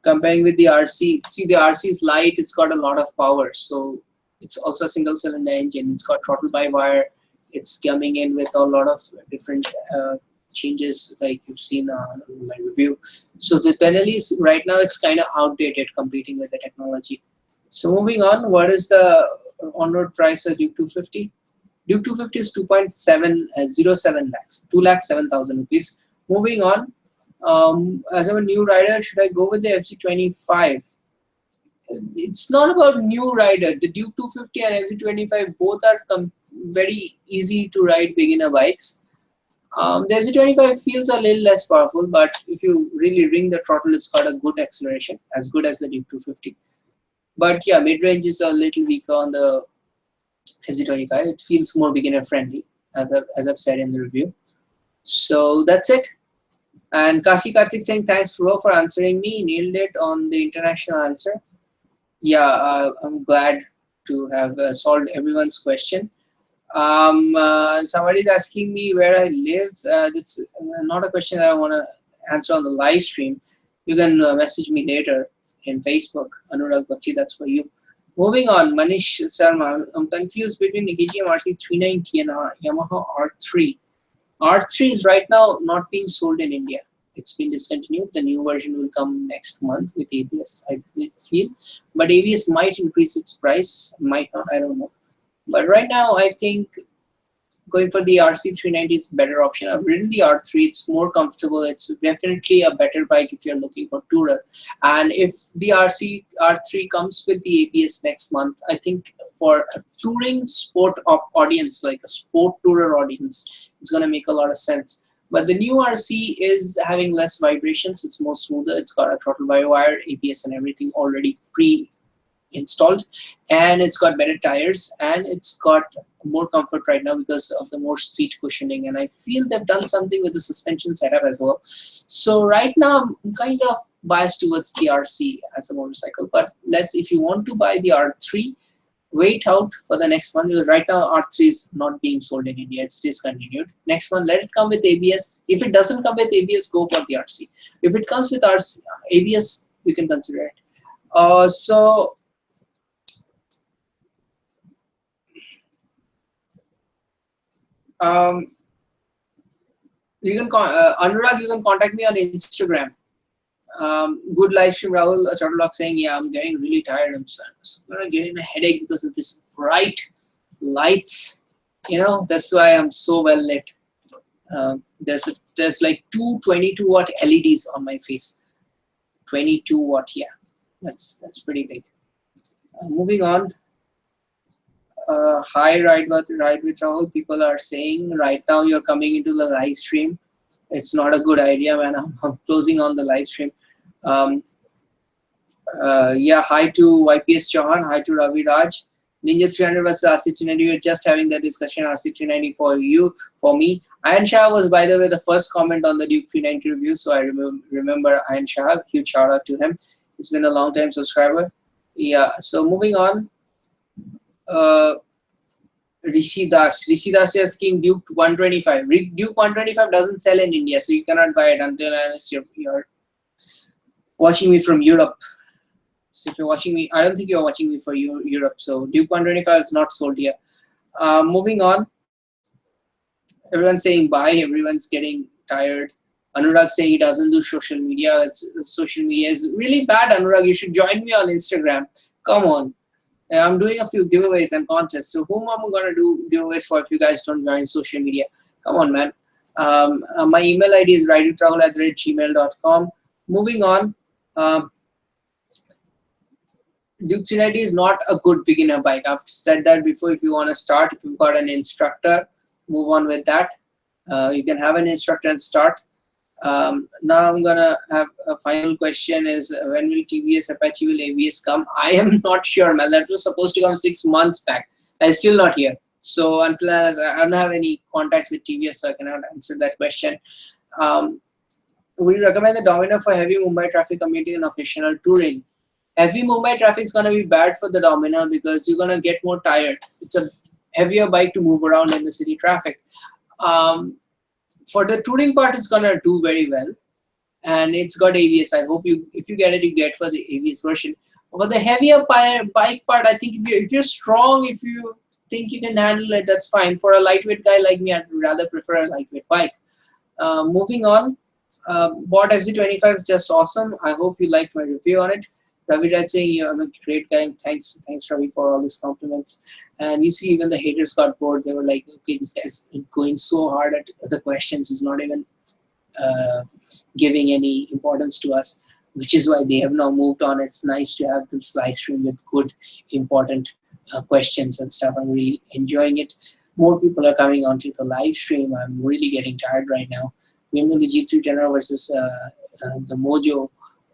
Comparing with the RC, see the RC is light, it's got a lot of power, so it's also a single-cylinder engine. It's got throttle-by-wire. It's coming in with a lot of different changes like you've seen in my review. So the Benellis right now it's kind of outdated competing with the technology. So moving on, what is the on-road price of Duke 250? Duke 250 is 2.707 lakhs, 2,07,000 rupees. Moving on, as I'm a new rider, should I go with the FC25? It's not about new rider. The Duke 250 and FC25 both are very easy to ride beginner bikes. The FC25 feels a little less powerful, but if you really ring the throttle, it's got a good acceleration, as good as the Duke 250. But yeah, mid-range is a little weaker on the FC25. It feels more beginner friendly, as I've said in the review. So that's it. And Kasi Karthik saying, thanks bro for answering me. Nailed it on the international answer. Yeah, I'm glad to have solved everyone's question. Somebody's asking me where I live. That's not a question that I want to answer on the live stream. You can message me later in Facebook. Anurag Bakshi, that's for you. Moving on, Manish Sharma. I'm confused between the KTM RC 390 and Yamaha R3. R3 is right now not being sold in India. It's been discontinued. The new version will come next month with ABS, I feel. But ABS might increase its price, might not, I don't know. But right now, I think going for the RC 390 is a better option. I've ridden the R3, it's more comfortable. It's definitely a better bike if you're looking for tourer. And if the RC R3 comes with the ABS next month, I think for a touring sport audience, like a sport tourer audience, it's going to make a lot of sense. But the new RC is having less vibrations. It's more smoother. It's got a throttle-by-wire, ABS and everything already pre-installed. And it's got better tires. And it's got more comfort right now because of the more seat cushioning. And I feel they've done something with the suspension setup as well. So right now, I'm kind of biased towards the RC as a motorcycle. But if you want to buy the R3, wait out for the next one, because right now R3 is not being sold in India. It's discontinued. Next one, let it come with ABS. If it doesn't come with ABS, go for the RC. If it comes with ABS, you can consider it. So you can Anurag, you can contact me on Instagram. Good live stream, Rahul. Chatterlock saying, yeah, I'm getting really tired. I'm gonna get in a headache because of this bright lights. You know, that's why I'm so well lit. There's like two 22-watt LEDs on my face. 22-watt, yeah. That's pretty big. Moving on. Hi, ride with Rahul. People are saying right now you're coming into the live stream. It's not a good idea, man. I'm closing on the live stream. Um, yeah, hi to YPS Chauhan. Hi to Ravi Raj. Ninja 300 versus RC390. We were just having that discussion. RC390 for you, for me. Ayan Shah was, by the way, the first comment on the Duke 390 review. So I remember Ayan Shah. Huge shout out to him. He's been a long time subscriber. Yeah. So moving on. Rishi Das is asking Duke 125. Duke 125 doesn't sell in India, so you cannot buy it unless you're watching me from Europe. So if you're watching me, I don't think you're watching me for Europe. So Duke 125 is not sold here. Moving on. Everyone's saying bye. Everyone's getting tired. Anurag saying he doesn't do social media. Social media is really bad, Anurag. You should join me on Instagram. Come on. I'm doing a few giveaways and contests. So whom am I going to do giveaways for if you guys don't join social media? Come on, man. My email ID is ridewitraul@gmail.com. Moving on. Duke 390 is not a good beginner bike. I've said that before. If you want to start, if you've got an instructor, move on with that. You can have an instructor and start. Now I'm gonna have a final question is when will TVS Apache will ABS come? I am not sure, man. That was supposed to come 6 months back. It's still not here. So until I don't have any contacts with TVS, so I cannot answer that question. We recommend the Dominar for heavy Mumbai traffic commuting and occasional touring. Heavy Mumbai traffic is gonna be bad for the Dominar because you're gonna get more tired. It's a heavier bike to move around in the city traffic. For the touring part, it's gonna do very well, and it's got ABS. I hope if you get it, you get for the ABS version. For the heavier bike part, I think if you're strong, if you think you can handle it, that's fine. For a lightweight guy like me, I'd rather prefer a lightweight bike. Moving on, Bot FZ25 is just awesome. I hope you liked my review on it. Ravi Raj saying I'm a great guy. Thanks Ravi for all these compliments. And you see, even the haters got bored. They were like, okay, this guy's going so hard at the questions. He's not even giving any importance to us, which is why they have now moved on. It's nice to have this live stream with good, important questions and stuff. I'm really enjoying it. More people are coming onto the live stream. I'm really getting tired right now. Remember the G3 Tenor versus the Mojo.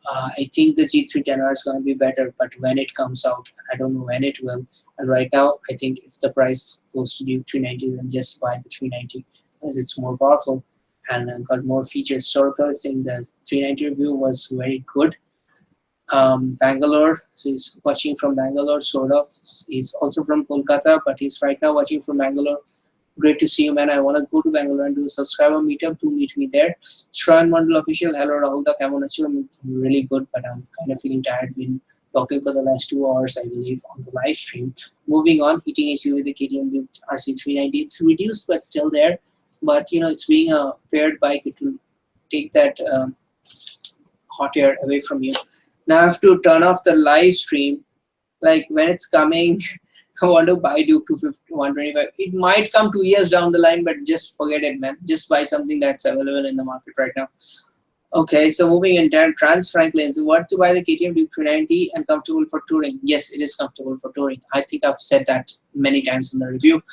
I think the G3 Tenor is going to be better, but when it comes out, I don't know when it will. And right now, I think if the price is close to Duke 390, then just buy the 390 because it's more powerful and got more features. Sorotha is saying the 390 review was very good. Bangalore, so he's watching from Bangalore, sort of. He's also from Kolkata, but he's right now watching from Bangalore. Great to see you, man. I want to go to Bangalore and do a subscriber meetup. Do meet me there. Shravan Mandal official. Hello, Rahul. I'm really good, but I'm kind of feeling tired. Been talking for the last 2 hours, I believe, on the live stream. Moving on, heating issue with the KTM Duke RC390. It's reduced, but still there. But you know, it's being a paired bike. It will take that hot air away from you. Now I have to turn off the live stream. Like when it's coming. I want to buy Duke 125. It might come 2 years down the line, but just forget it, man. Just buy something that's available in the market right now. Okay, so moving in, Trans Franklin. So what to buy the KTM Duke 390 and comfortable for touring? Yes, it is comfortable for touring. I think I've said that many times in the review.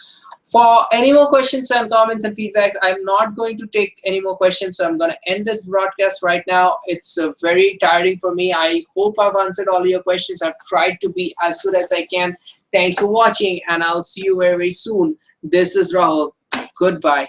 For any more questions and comments and feedbacks, I'm not going to take any more questions, so I'm going to end this broadcast right now. It's very tiring for me. I hope I've answered all your questions. I've tried to be as good as I can. Thanks for watching, and I'll see you very, very soon. This is Rahul. Goodbye.